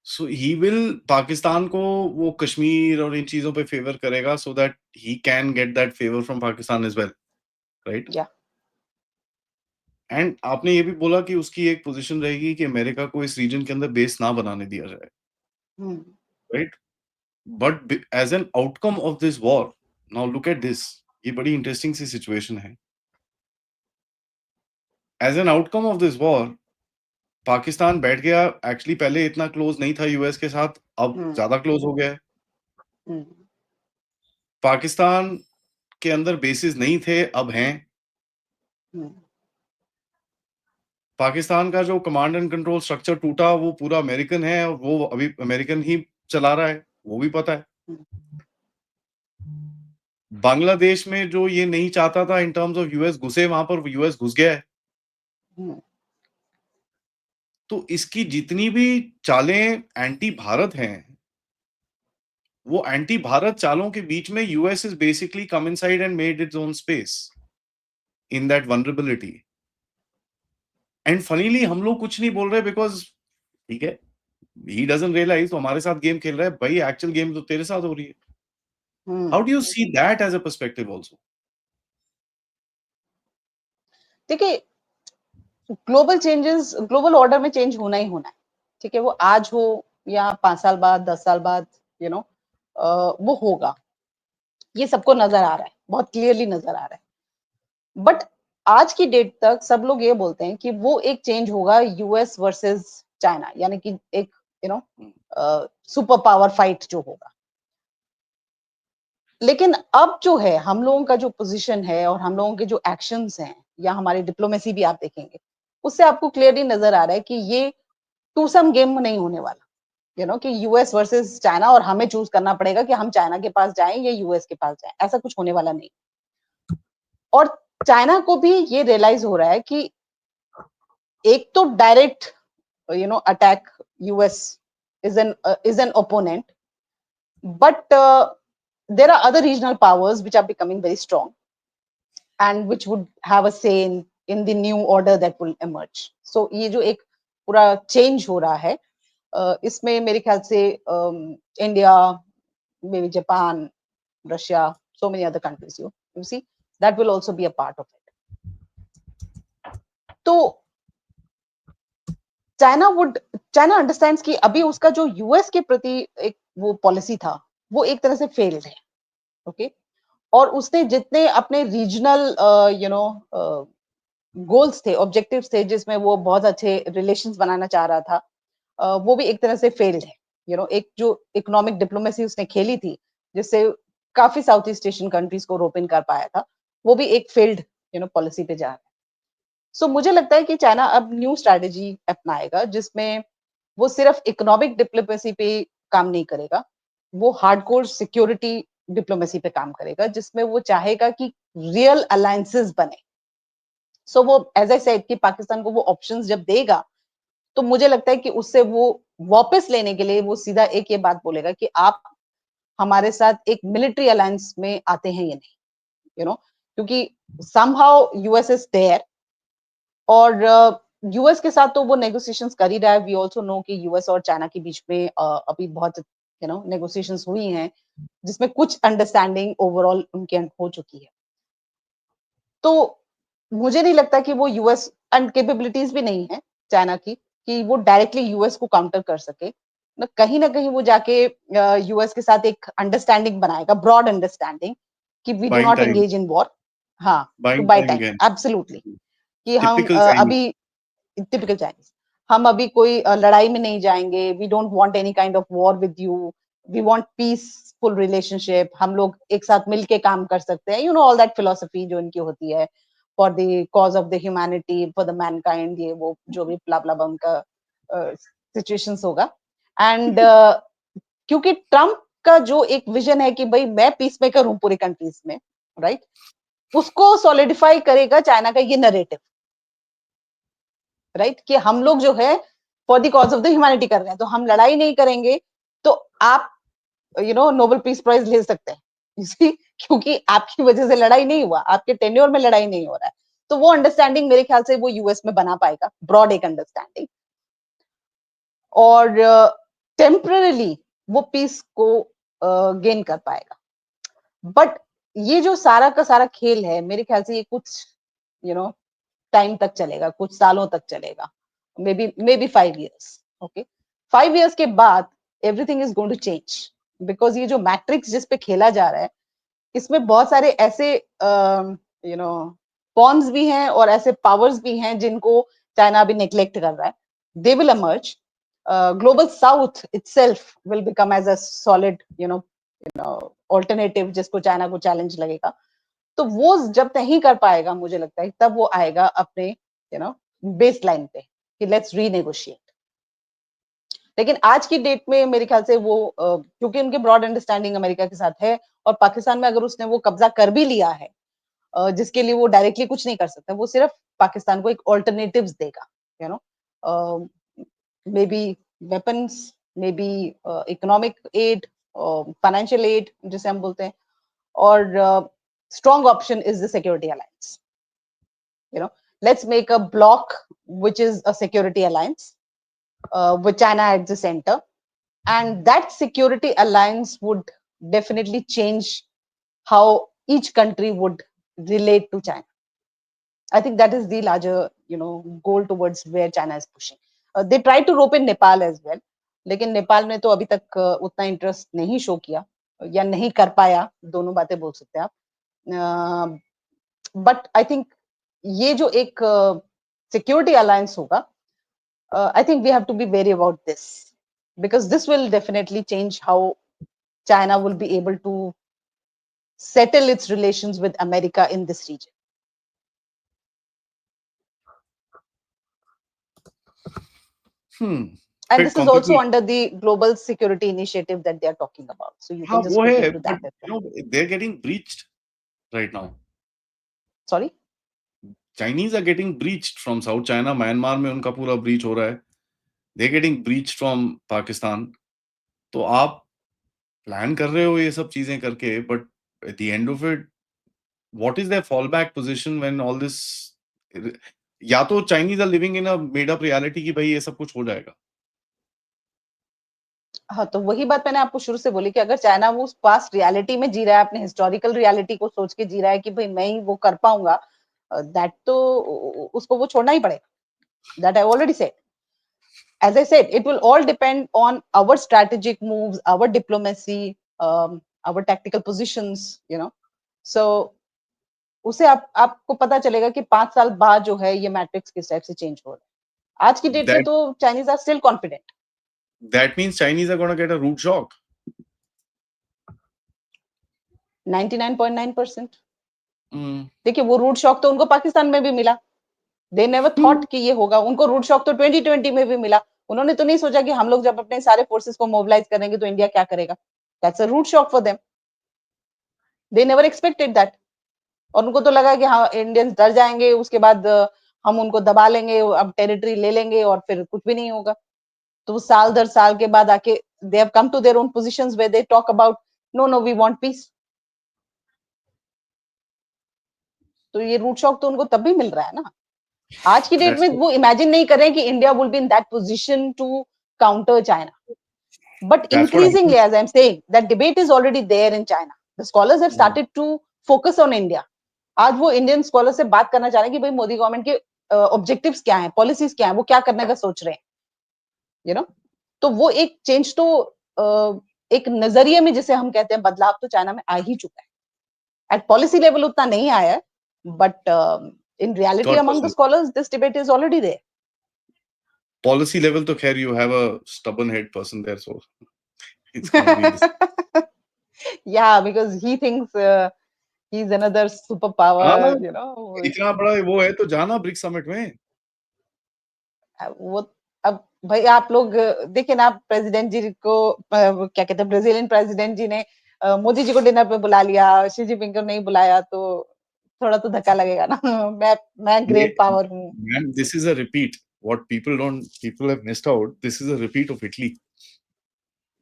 सो ही विल पाकिस्तान को वो कश्मीर और इन चीजों पे फेवर करेगा so that he can get that favour from Pakistan as well, right? या एंड आपने ये भी बोला कि उसकी एक पोजीशन रहेगी कि अमेरिका को इस रीजन के अंदर बेस ना बनाने दिया जाए, right? But as an outcome of this war, now look at this, ये बड़ी इंटरेस्टिंग सी सिचुएशन है। As an outcome of this war, Pakistan बैठ गया, एक्चुअली पहले इतना क्लोज नहीं था यूएस के साथ, अब ज्यादा क्लोज हो गया है। पाकिस्तान के अंदर बेसिस नहीं थे, अब हैं। पाकिस्तान का जो कमांड एंड कंट्रोल स्ट्रक्चर टूटा, वो पूरा अमेरिकन है और वो अभी अमेरिकन ही चला रहा है, वो भी पता है। बांग्लादेश में जो ये नहीं चाहता था इन टर्म्स ऑफ यूएस घुसे, वहां पर यूएस घुस गया है। तो इसकी जितनी भी चालें एंटी भारत हैं, वो एंटी भारत चालों के बीच में US is basically come inside and made its own space in that vulnerability. And funnily हम लोग कुछ नहीं बोल रहे बिकॉज ठीक है, ही डजंट रियलाइज, तो हमारे साथ गेम खेल रहा है भाई, एक्चुअल गेम तो तेरे साथ हो रही है। How do you see that as a perspective also? देखिए, ग्लोबल चेंजेस, ग्लोबल ऑर्डर में चेंज होना ही होना है, ठीक है, वो आज हो या 5 साल बाद, 10 साल बाद, यू नो वो होगा, ये सबको नजर आ रहा है, बहुत क्लियरली नजर आ रहा है। बट आज की डेट तक सब लोग ये बोलते हैं कि वो एक चेंज होगा यूएस वर्सेस चाइना, यानी कि एक सुपर पावर फाइट जो होगा। लेकिन अब जो है हम लोगों का जो पोजीशन है और हम लोगों के जो एक्शंस हैं या हमारी डिप्लोमेसी भी आप देखेंगे, उससे आपको क्लियरली नजर आ रहा है कि ये टू सम गेम नहीं होने वाला, कि यूएस वर्सेस चाइना और हमें चूज करना पड़ेगा कि हम चाइना के पास जाएं या यूएस के पास जाएं, ऐसा कुछ होने वाला नहीं। और चाइना को भी ये रियलाइज हो रहा है कि एक तो direct attack US is an opponent, but there are other regional powers which are becoming very strong and which would have a say in the new order that will emerge. So ये जो एक पूरा change हो रहा है, इसमें मेरे ख्याल से India, maybe Japan, Russia, so many other countries, you see, that will also be a part of it. तो चाइना अंडरस्टैंड्स कि अभी उसका जो यूएस के प्रति एक वो पॉलिसी था, वो एक तरह से फेल्ड है, ओके। और उसने जितने अपने रीजनल गोल्स थे, ऑब्जेक्टिव्स थे, जिसमें वो बहुत अच्छे रिलेशंस बनाना चाह रहा था, वो भी एक तरह से फेल्ड है। एक जो इकोनॉमिक डिप्लोमेसी उसने खेली थी, जिससे काफी साउथ ईस्ट एशियन कंट्रीज को रोप इन कर पाया था, वो भी एक फेल्ड पॉलिसी पे जा रहा है। सो मुझे लगता है कि चाइना अब न्यू स्ट्रैटेजी अपनाएगा जिसमें वो सिर्फ इकोनॉमिक डिप्लोमेसी पे काम नहीं करेगा, वो हार्डकोर सिक्योरिटी डिप्लोमेसी पे काम करेगा, जिसमें वो चाहेगा कि रियल अलायंसेस बने। सो वो एज आई सेड कि पाकिस्तान को वो ऑप्शंस जब देगा, तो मुझे लगता है कि उससे वो वापस लेने के लिए वो सीधा एक ये बात बोलेगा कि आप हमारे साथ एक मिलिट्री अलायंस में आते हैं या नहीं, यू नो, क्योंकि समहाउ यूएस इज देयर, और यूएस के साथ तो वो नेगोशिएशंस कर ही रहा है। वी आल्सो नो कि यूएस और चाइना के बीच में अभी बहुत नेगोशिएशंस हुई हैं, जिसमें कुछ अंडरस्टैंडिंग ओवरऑल उनके हो चुकी है। तो मुझे नहीं लगता कि वो यूएस एंड कैपेबिलिटीज भी नहीं है चाइना की कि वो डायरेक्टली यूएस को काउंटर कर सके। ना कहीं वो जाके यूएस के साथ एक अंडरस्टैंडिंग बनाएगा, ब्रॉड अंडरस्टैंडिंग, कि we do buying not time, engage in war. हाँ, to buying buy time time, again. Absolutely, कि हम टिपिकल चाइनीज। अभी टिपिकल चाइनीज, हम अभी कोई लड़ाई में नहीं जाएंगे, we don't want any kind of war with you, we want peaceful relationship, हम लोग एक साथ मिलके काम कर सकते हैं, ऑल दैट फिलोसफी जो इनकी होती है, for the cause of the humanity, for the Mankind, ये वो जो भी ब्ला ब्ला उनका सिचुएशंस होगा। एंड क्योंकि ट्रम्प का जो एक विजन है कि भाई मैं पीस मेकर हूं पूरी कंट्रीज में, राइट, उसको सॉलिडिफाई करेगा चाइना का ये नरेटिव, राइट, कि हम लोग जो है for the cause of the humanity कर रहे हैं, तो हम लड़ाई नहीं करेंगे, तो आप नोबेल पीस प्राइज ले सकते हैं। क्योंकि आपकी वजह से लड़ाई नहीं हुआ, आपके टेन्योर में लड़ाई नहीं हो रहा है। तो वो अंडरस्टैंडिंग मेरे ख्याल से वो यूएस में बना पाएगा, ब्रॉड एक अंडरस्टैंडिंग, और टेम्पररीली वो पीस को गेन कर पाएगा। बट ये जो सारा का सारा खेल है, मेरे ख्याल से ये कुछ यू नो टाइम तक चलेगा, कुछ सालों तक चलेगा, maybe 5 years। Okay, 5 years के बाद everything is going to change, because ये जो मैट्रिक्स जिस पे खेला जा रहा है, इसमें बहुत सारे ऐसे पॉन्स भी हैं और ऐसे पावर्स भी हैं जिनको चाइना अभी नेग्लेक्ट कर रहा है। They will emerge, global south itself will become as a solid alternative जिसको चाइना को चैलेंज लगेगा। तो वो जब नहीं कर पाएगा, मुझे लगता है तब वो आएगा अपने बेस लाइन पे कि लेट्स रीनेगोशिएट। लेकिन आज की डेट में मेरे ख्याल से वो क्योंकि उनके ब्रॉड अंडरस्टैंडिंग अमेरिका के साथ है, और पाकिस्तान में अगर उसने वो कब्जा कर भी लिया है, जिसके लिए वो डायरेक्टली कुछ नहीं कर सकता, वो सिर्फ पाकिस्तान को एक ऑल्टरनेटिव्स देगा, you know, maybe weapons, maybe economic aid, financial aid जिसे हम बोलते हैं, और strong option is the security alliance. Let's make a block which is a security alliance with China at the center, and that security alliance would definitely change how each country would relate to China. I think that is the larger, goal towards where China is pushing. They try to rope in Nepal as well, लेकिन नेपाल ने तो अभी तक उतना interest नहीं show किया या नहीं कर पाया, दोनों बातें बोल सकते हैं आप। बट आई थिंक ये जो एक सिक्योरिटी अलायंस होगा, I think we have to be very about this, because this will definitely change how China will be able to settle its relations with America in this region. And Bit this is also complicated. under the global security initiative that they are talking about. So you हाँ can just वो look है, into but that as well. they're getting breached right now. Sorry? Chinese are getting breached from South China, Myanmar में उनका पूरा breach हो रहा है. They're getting breached from Pakistan. तो आप प्लान कर रहे हो ये सब चीजें करके, but at the end of it, what is their fallback position when all this? या तो Chinese are living in a made up reality कि भाई ये सब कुछ हो जाएगा. हाँ, तो वही बात मैंने आपको शुरू से बोली कि अगर चाइना वो उस पास्ट रियलिटी में जी रहा है, अपने हिस्टोरिकल रियलिटी को सोच के जी रहा है कि भाई मैं ही वो कर पाऊंगा, दैट तो उसको वो छोड़ना ही पड़ेगा। That I already said. As I said, it will all depend on our strategic moves, our diplomacy, our tactical positions, So उसे आपको पता चलेगा कि 5 साल बाद जो है ये मैट्रिक्स किस टाइप से चेंज हो रहा है। आज की डेट में That तो Chinese are still confident. that means Chinese are going to get a root shock. 99.9%। Mm. देखिए वो रूट शॉक तो उनको पाकिस्तान में भी मिला। दे नेवर थॉट कि ये होगा। उनको रूट शॉक तो 2020 में भी मिला। उन्होंने तो नहीं सोचा कि हम लोग जब अपने सारे फोर्सेस को मोबिलाइज करेंगे तो इंडिया क्या करेगा। That's a rude shock for them. They never expected that. और उनको तो लगा कि हाँ इंडियंस डर जाएंगे, उसके बाद हम उनको दबा लेंगे, अब टेरिटरी ले लेंगे और फिर कुछ भी नहीं होगा। तो साल दर साल के बाद आके they have come to their own positions where they talk about no no we want peace. तो ये रूट शॉक तो उनको तब भी मिल रहा है ना। आज की डेट That's में what, वो इमेजिन नहीं कर रहे हैं कि India will be in that position to counter China. But that's what increasingly, happens. as I'm saying, that debate is already there in China. The scholars have Hmm. started to focus on India. आज वो Indian scholar से बात करना चाह रहे हैं कि भाई मोदी गवर्नमेंट के ऑब्जेक्टिव्स क्या हैं, पॉलिसीज क्या हैं, वो क्या करने का सोच रहे हैं, यू नो। तो वो एक चेंज तो एक नजरिए में जिसे हम कहते हैं बदलाव तो चाइना में आ ही चुका है। एट पॉलिसी लेवल उतना नहीं आया है, but in reality Third among the person. Scholars this debate is already there. Policy level to khair you have a stubborn head person there, so it's gonna be this. Yeah, because he thinks he's another हाँ, superpower, you know। इतना बड़ा वो है तो जाना BRICS summit में। वो अब भाई आप लोग देखिए ना, प्रेसिडेंट जी को वो क्या कहते हैं, ब्राजीलियन प्रेसिडेंट जी ने मोदी जी को डिनर पे बुला लिया, शी जिनपिंग को नहीं बुलाया, तो थोड़ा तो धक्का लगेगा ना। मैं ये ग्रेट पावर हूँ। Ma'am, this is a repeat. What people have missed out. This is a repeat of Italy.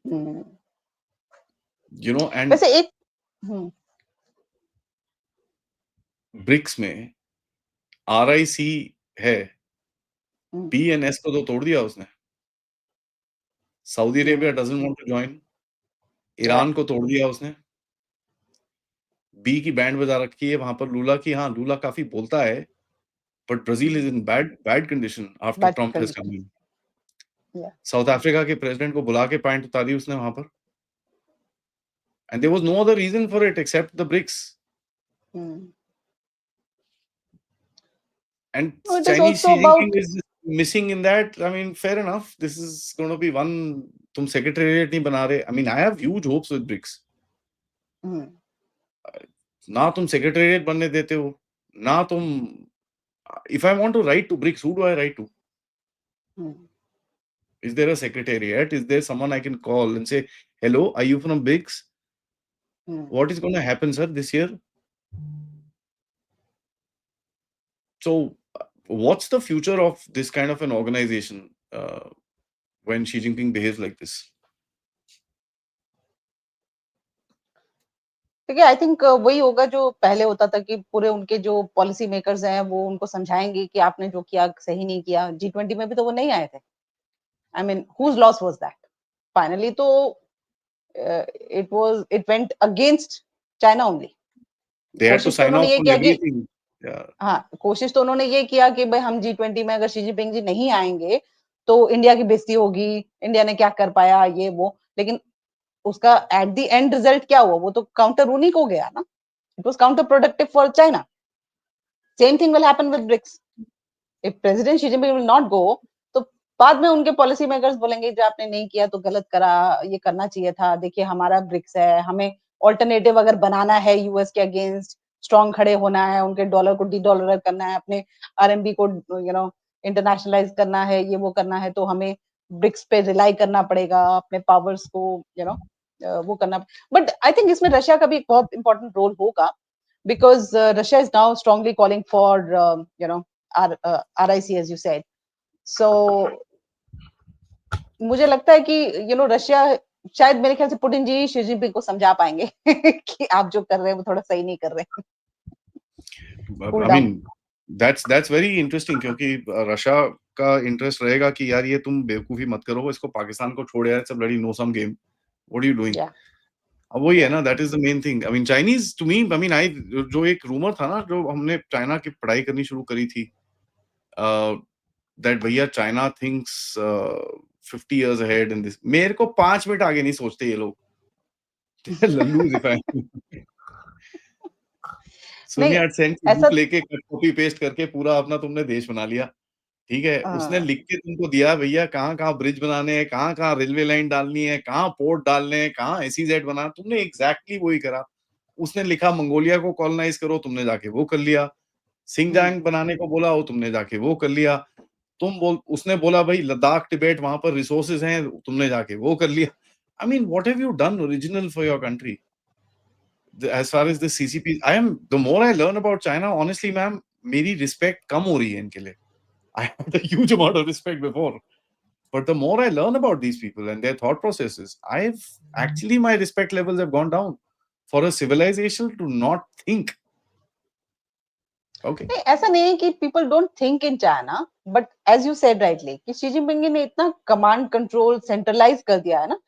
Hmm. And वैसे एक हम्म ब्रिक्स में RIC है, हम्म PNS को तो तोड़ दिया उसने. Saudi Arabia hmm, doesn't want to join. yeah, Iran को तोड़ दिया उसने. बी की बैंड बजा रखी है वहां पर लूला की. हाँ, लूला काफी बोलता है, but Brazil is in bad condition after bad Trump has come condition, in. yeah। South Africa के प्रेसिडेंट को बुला के पैंट उतारी उसने वहां पर. And there was no other reason for it except the BRICS. Hmm. And No, it is Chinese also Xi Jinping about is missing in that. I mean, fair enough. This is going to be one. तुम secretariat नहीं बना रहे. I mean, I have huge hopes with BRICS. हम्म ना तुम secretariat बनने देते हो, ना तुम. If I want to write to BRICS, who do I write to? Hmm Is there a secretariat? Is there someone I can call and say, "Hello, are you from BRICS? Hmm. What is going to happen, sir, this year?" So, what's the future of this kind of an organization when Xi Jinping behaves like this? देखिए I think वही होगा जो पहले होता था कि पूरे उनके जो पॉलिसी मेकर्स हैं वो उनको समझाएंगे कि आपने जो किया सही नहीं किया। G20 में भी तो वो नहीं आए थे। I mean whose loss was that? Finally तो it went against China only. They had to कोशिश तो sign उन्होंने off ये on किया कि everything. Yeah. हाँ, कोशिश तो उन्होंने ये किया कि भाई हम G20 में अगर शी जिनपिंग जी नहीं आएंगे तो इंडिया की बेइज्जती होगी, इंडिया ने क्या कर पाया ये वो। लेकिन उसका एट द एंड रिजल्ट क्या हुआ? वो तो काउंटर यूनिक हो गया ना। It was counterproductive for China. Same thing will happen with BRICS. If president Xi Jinping will not go, तो बाद में उनके पॉलिसी मेकर्स बोलेंगे जो आपने नहीं किया तो गलत करा, ये करना चाहिए था। देखिए हमारा ब्रिक्स है, हमें ऑल्टरनेटिव अगर बनाना है यूएस के अगेंस्ट, स्ट्रॉन्ग खड़े होना है, उनके डॉलर को डी डॉलर करना है, अपने आरएमबी को इंटरनेशनलाइज करना है, ये वो करना है, तो हमें ब्रिक्स पे रिलाई करना पड़ेगा, अपने पावर्स को वो करना। बट आई थिंक इसमें रशिया का भी एक बहुत इंपॉर्टेंट रोल होगा, because Russia is now strongly calling for RIC as you said. So मुझे लगता है कि रशिया शायद मेरे ख्याल से पुतिन जी शी जिनपिंग को समझा पाएंगे कि आप जो कर रहे हैं वो थोड़ा सही नहीं कर रहे। Cool I down. mean, that's very interesting क्योंकि रशिया का इंटरेस्ट रहेगा कि यार ये तुम बेवकूफी मत करो, इसको पाकिस्तान को छोड़ यार, it's a bloody no sum game. What are you doing? या अब वही है या ना, that is the main thing. I mean Chinese to me, I mean I जो एक रूमर था ना, जो हमने चाइना की पढ़ाई करनी शुरू करी थी, दैट भैया China thinks 50 years ahead in this. मेरे को 5 मिनट आगे नहीं सोचते ये लोग. लल्लू दिखाए. नहीं सोनिया had sent you ऐसा बुक लेके कॉपी पेस्ट करके पूरा अपना तुमने देश बना लिया. ठीक है, उसने लिख के तुमको दिया भैया कहाँ-कहाँ ब्रिज बनाने हैं, कहाँ-कहाँ रेलवे लाइन डालनी है, कहाँ पोर्ट डालने हैं, कहाँ एसईजेड बनाना, तुमने एग्जैक्टली वही करा. उसने लिखा मंगोलिया को कॉलोनाइज करो, तुमने जाके वो कर लिया. सिंगजांग बनाने को बोला हो तुमने जाके वो कर लिया। उसने बोला भाई लद्दाख, तिब्बत वहां पर रिसोर्सेज हैं, तुमने जाके वो कर लिया। I mean what have you done original for your country? As far as the CCP, the more I learn about China, honestly, ma'am, मेरी respect कम हो रही है इनके लिए. I had a huge amount of respect before, but the more I learn about these people and their thought processes, my respect levels have gone down for a civilization to not think. Okay. नहीं, ऐसा नहीं है कि people don't think in China, but as you said rightly कि Xi Jinping ने इतना command control centralise कर दिया है ना,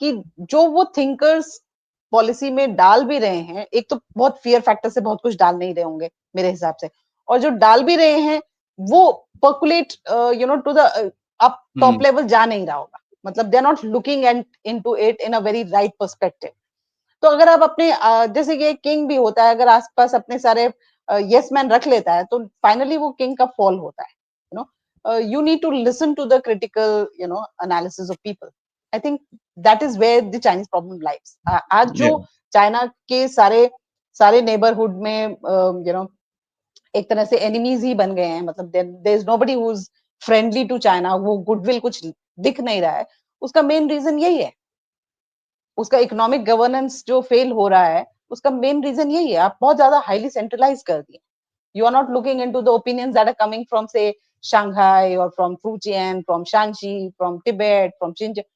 कि जो वो थिंकर्स पॉलिसी में डाल भी रहे हैं, एक तो बहुत फियर फैक्टर से बहुत कुछ डाल नहीं रहे होंगे मेरे हिसाब से, और जो डाल भी रहे हैं वो percolate to the up top level जा नहीं रहा होगा, मतलब they are not looking and into it in a very right perspective. तो अगर आप अपने जैसे कि किंग भी होता है, अगर आसपास अपने सारे यस मैन रख लेता है तो फाइनली वो किंग का फॉल होता है। You need to listen to the critical analysis of people. I think that is where the Chinese problem lies. आज जो Yeah. चाइना के सारे सारे नेबरहुड में एक तरह से एनिमीज ही बन गए हैं, मतलब there is nobody who is friendly to China, वो गुडविल कुछ दिख नहीं रहा है। उसका मेन रीजन यही है, उसका इकोनॉमिक गवर्नेंस जो फेल हो रहा है, उसका मेन रीजन यही है, आप बहुत ज्यादा हाईली सेंट्रलाइज कर दिए। You are not looking into the opinions that are coming from, say, Shanghai or from Fujian, from Shanxi, from Tibet, from Xinjiang।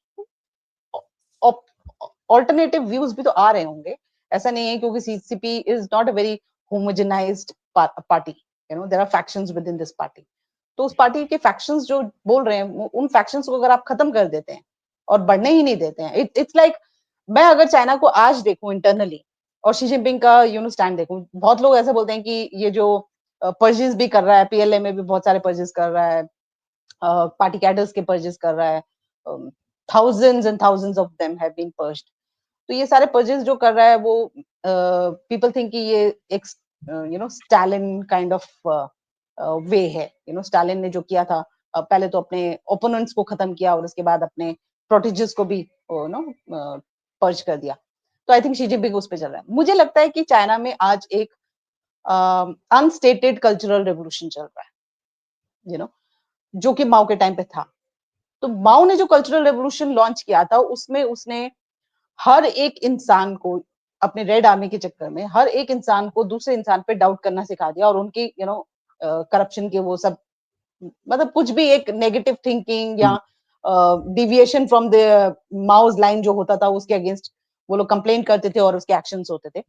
Alternative views भी तो आ रहे होंगे, ऐसा नहीं है, क्योंकि CCP is not a very homogenized party, there are factions within this party. तो उस पार्टी के फैक्शंस जो बोल रहे हैं, उन फैक्शंस को अगर आप खत्म कर देते हैं और बढ़ने ही नहीं देते हैं, इट्स लाइक मैं अगर चाइना को आज देखूं इंटरनली और शी जिनपिंग का स्टैंड देखूं, बहुत लोग ऐसे बोलते हैं कि ये जो परचेज भी कर रहा है, पीएलए में भी बहुत सारे परचेज कर रहा है, पार्टी कैडर्स के परचेज कर रहा है, thousands and thousands of them have been purged। तो ये सारे परचेज जो कर रहा है वो पीपल थिंक कि ये एक स्टालिन काइंड ऑफ वे है। स्टालिन ने जो किया था, पहले तो अपने ओपोनेंट्स को खत्म किया और उसके बाद अपने प्रोटेजेस को भी पर्ज कर दिया। तो आई थिंक शी जिनपिंग उस पे चल रहा है। मुझे लगता है कि चाइना में आज एक अनस्टेटेड कल्चरल रेवोल्यूशन चल रहा है, जो कि माओ के टाइम पे था। तो माओ ने जो कल्चरल रेवोल्यूशन लॉन्च किया था, उसमें उसने हर एक इंसान को, अपने रेड आर्मी के चक्कर में हर एक इंसान को दूसरे इंसान पे डाउट करना सिखा दिया, और उनकी करप्शन के वो सब, मतलब कुछ भी एक नेगेटिव थिंकिंग या deviation from the mouse line जो होता था, उसके अगेंस्ट वो लोग कंप्लेन करते थे और उसके एक्शंस होते थे।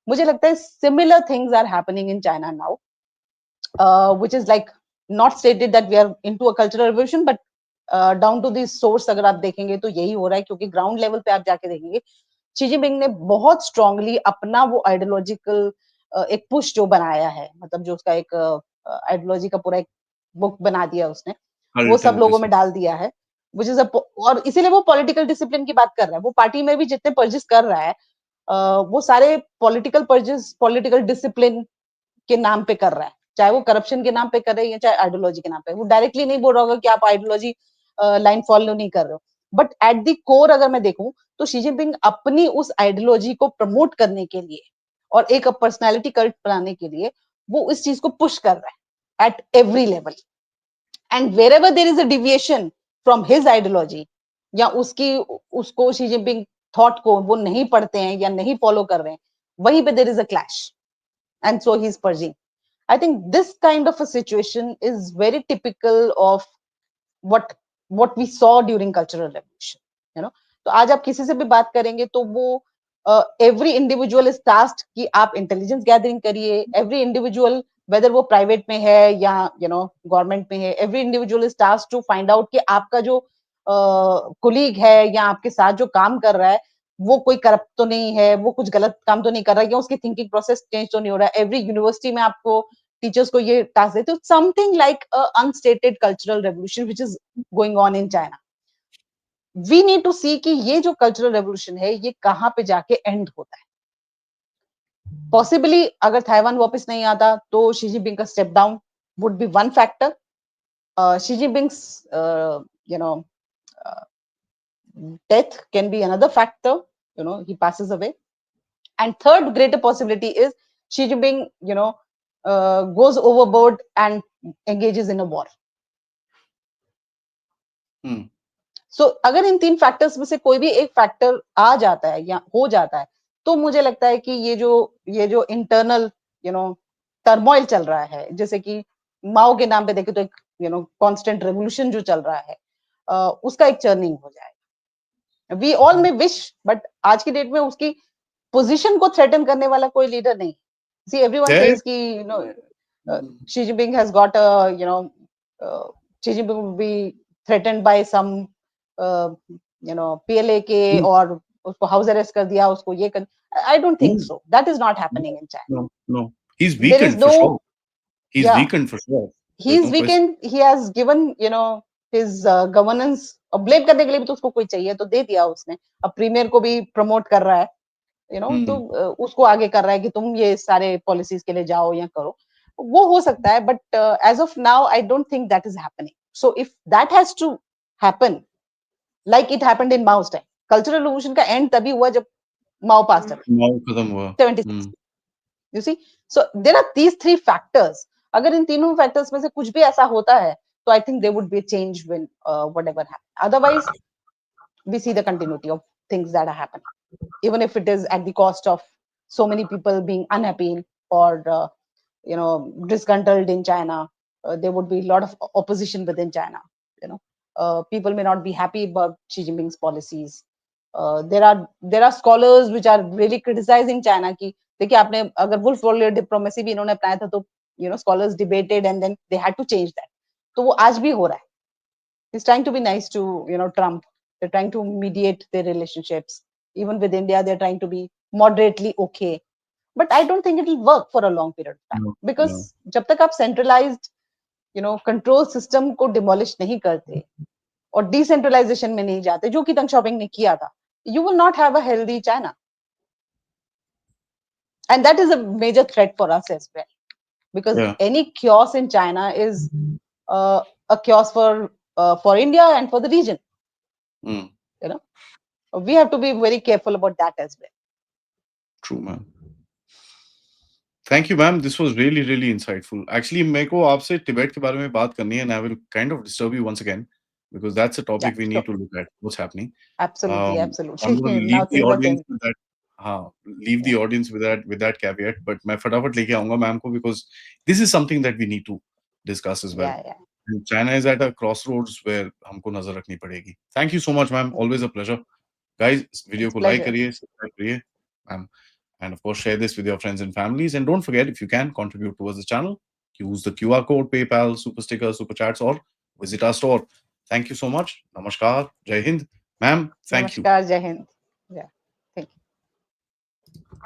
मुझे लगता है similar things are happening in China now, which is like not stated that we are into a cultural revolution, but down to the source अगर आप देखेंगे तो यही हो रहा है, क्योंकि ग्राउंड लेवल पे आप जाके देखेंगे शी जिनपिंग ने बहुत स्ट्रांगली अपना वो आइडियोलॉजिकल एक पुश जो बनाया है, मतलब जो उसका एक आइडियोलॉजी का पूरा एक बुक बना दिया उसने, वो Cult सब and लोगों में discipline. डाल दिया है। विच इज और इसीलिए वो पॉलिटिकल डिसिप्लिन की बात कर रहा है। वो पार्टी में भी जितने पर्जेस कर रहा है, वो सारे पॉलिटिकल पर्जेस पॉलिटिकल डिसिप्लिन के नाम पे कर रहा है, चाहे वो करप्शन के नाम पे कर रहे हैं या चाहे आइडियोलॉजी के नाम पे। वो डायरेक्टली नहीं बोल रहा होगा कि आप आइडियोलॉजी लाइन फॉलो नहीं कर रहे हो, बट एट द कोर अगर मैं देखूं तो शी जिनपिंग अपनी उस आइडियोलॉजी को प्रमोट करने के लिए और एक पर्सनैलिटी कल्ट बनाने के लिए वो इस चीज को पुश कर रहा है at every level. And wherever there is a deviation from his ideology, या उसकी उसको शी जिनपिंग थॉट को वो नहीं पढ़ते हैं या नहीं फॉलो कर रहे हैं, वहीं पे देर is a clash, and so he is purging. I think this kind of a situation is very typical of what what we saw during cultural revolution, तो आज आप किसी से भी बात करेंगे तो वो एवरी इंडिविजुअल इज टास्क्ड कि आप इंटेलिजेंस गैदरिंग करिए। एवरी इंडिविजुअल, वेदर वो प्राइवेट में है या गवर्नमेंट में है, every individual is tasked to find out कि आपका जो कोलीग है या आपके साथ जो काम कर रहा है वो कोई करप्ट तो नहीं है, वो कुछ गलत काम तो नहीं कर रहा है, या उसकी थिंकिंग प्रोसेस चेंज तो नहीं हो रहा है। एवरी यूनिवर्सिटी में आपको टीचर्स को ये टास्क देते हो, something like unstated cultural revolution which is going on in China. We need to see कि ये जो कल्चरल रेवोल्यूशन है ये कहां पे जाके एंड होता है। पॉसिबली अगर ताइवान वापस नहीं आता तो शी जिनपिंग का step down would be one factor. Xi Jinping's you know death can be another factor, he passes away। And third greater possibility is Xi Jinping goes overboard and engages in a war. So अगर इन 3 factors में से कोई भी एक factor आ जाता है या हो जाता है, तो मुझे लगता है कि ये जो इंटरनल टर्मोइल चल रहा है, जैसे कि माओ के नाम पे देखे तो एक कांस्टेंट रेवोल्यूशन जो चल रहा है, उसका एक चर्निंग हो जाएगा. We all may wish, but आज की डेट में उसकी पोजीशन को थ्रेटन करने वाला कोई लीडर नहीं. सी एवरीवन सेज कि Xi Jinping has got a Xi Jinping will be threatened by some PLA के और उसको हाउस अरेस्ट कर दिया, उसको ये कर. I don't think so. That is not happening in China. No. He's There is weakened for sure. He's yeah, weakened for sure. he's weakened. He has given his governance. अब blame करने के लिए भी तो उसको कोई चाहिए, तो दे दिया उसने. अब प्रीमियर को भी प्रमोट कर रहा है, तो उसको आगे कर रहा है कि तुम ये सारे पॉलिसीज के लिए जाओ या करो. वो हो सकता है, but as of now I don't think that is happening. So if that has to happen like it happened in Mao's time, cultural revolution का एंड तभी हुआ जब माओ पास माओ खत्म हुआ 76. You see, so there are these 3 factors. अगर इन तीनों factors में से कुछ भी ऐसा होता है, तो I think there would be a change when whatever happen. Otherwise we see the continuity of things that are happening, even if it is at the cost of so many people being unhappy or disgruntled in China. There would be a lot of opposition within China. People may not be happy about Xi Jinping's policies. There are scholars which are really criticizing China कि देखिए आपने अगर wolf warrior diplomacy भी इन्होंने अपनाया था, तो scholars debated and then they had to change that. तो वो आज भी हो रहा है. He's trying to be nice to Trump. They're trying to mediate their relationships. Even with India, they're trying to be moderately okay. But I don't think it will work for a long period of time. Because जब तक आप centralized control system को demolish नहीं करते और decentralization में नहीं जाते, जो कि Deng Xiaoping ने किया था, you will not have a healthy China. And that is a major threat for us as well. Because any chaos in China is a chaos for India and for the region. We have to be very careful about that as well. True, ma'am. Thank you, ma'am. This was really, really insightful. Actually, मेरे को आपसे तिब्बत के बारे में बात करनी है, and I will kind of disturb you once again because that's a topic we need to look at. What's happening? Absolutely. I'm going to leave the audience with that. Leave the audience with that caveat. But मैं फटाफट लेके आऊँगा ma'am को because this is something that we need to discuss as well. And China is at a crossroads where हमको नजर रखनी पड़ेगी. Thank you so much, ma'am. Always a pleasure. Guys, video को like करिए, subscribe करिए, ma'am. And of course, share this with your friends and families. And don't forget, if you can, contribute towards the channel. Use the QR code, PayPal, Super Stickers, Super Chats, or visit our store. Thank you so much. Namaskar. Jai Hind. Ma'am, thank you. Namaskar, Jai Hind. Yeah, thank you.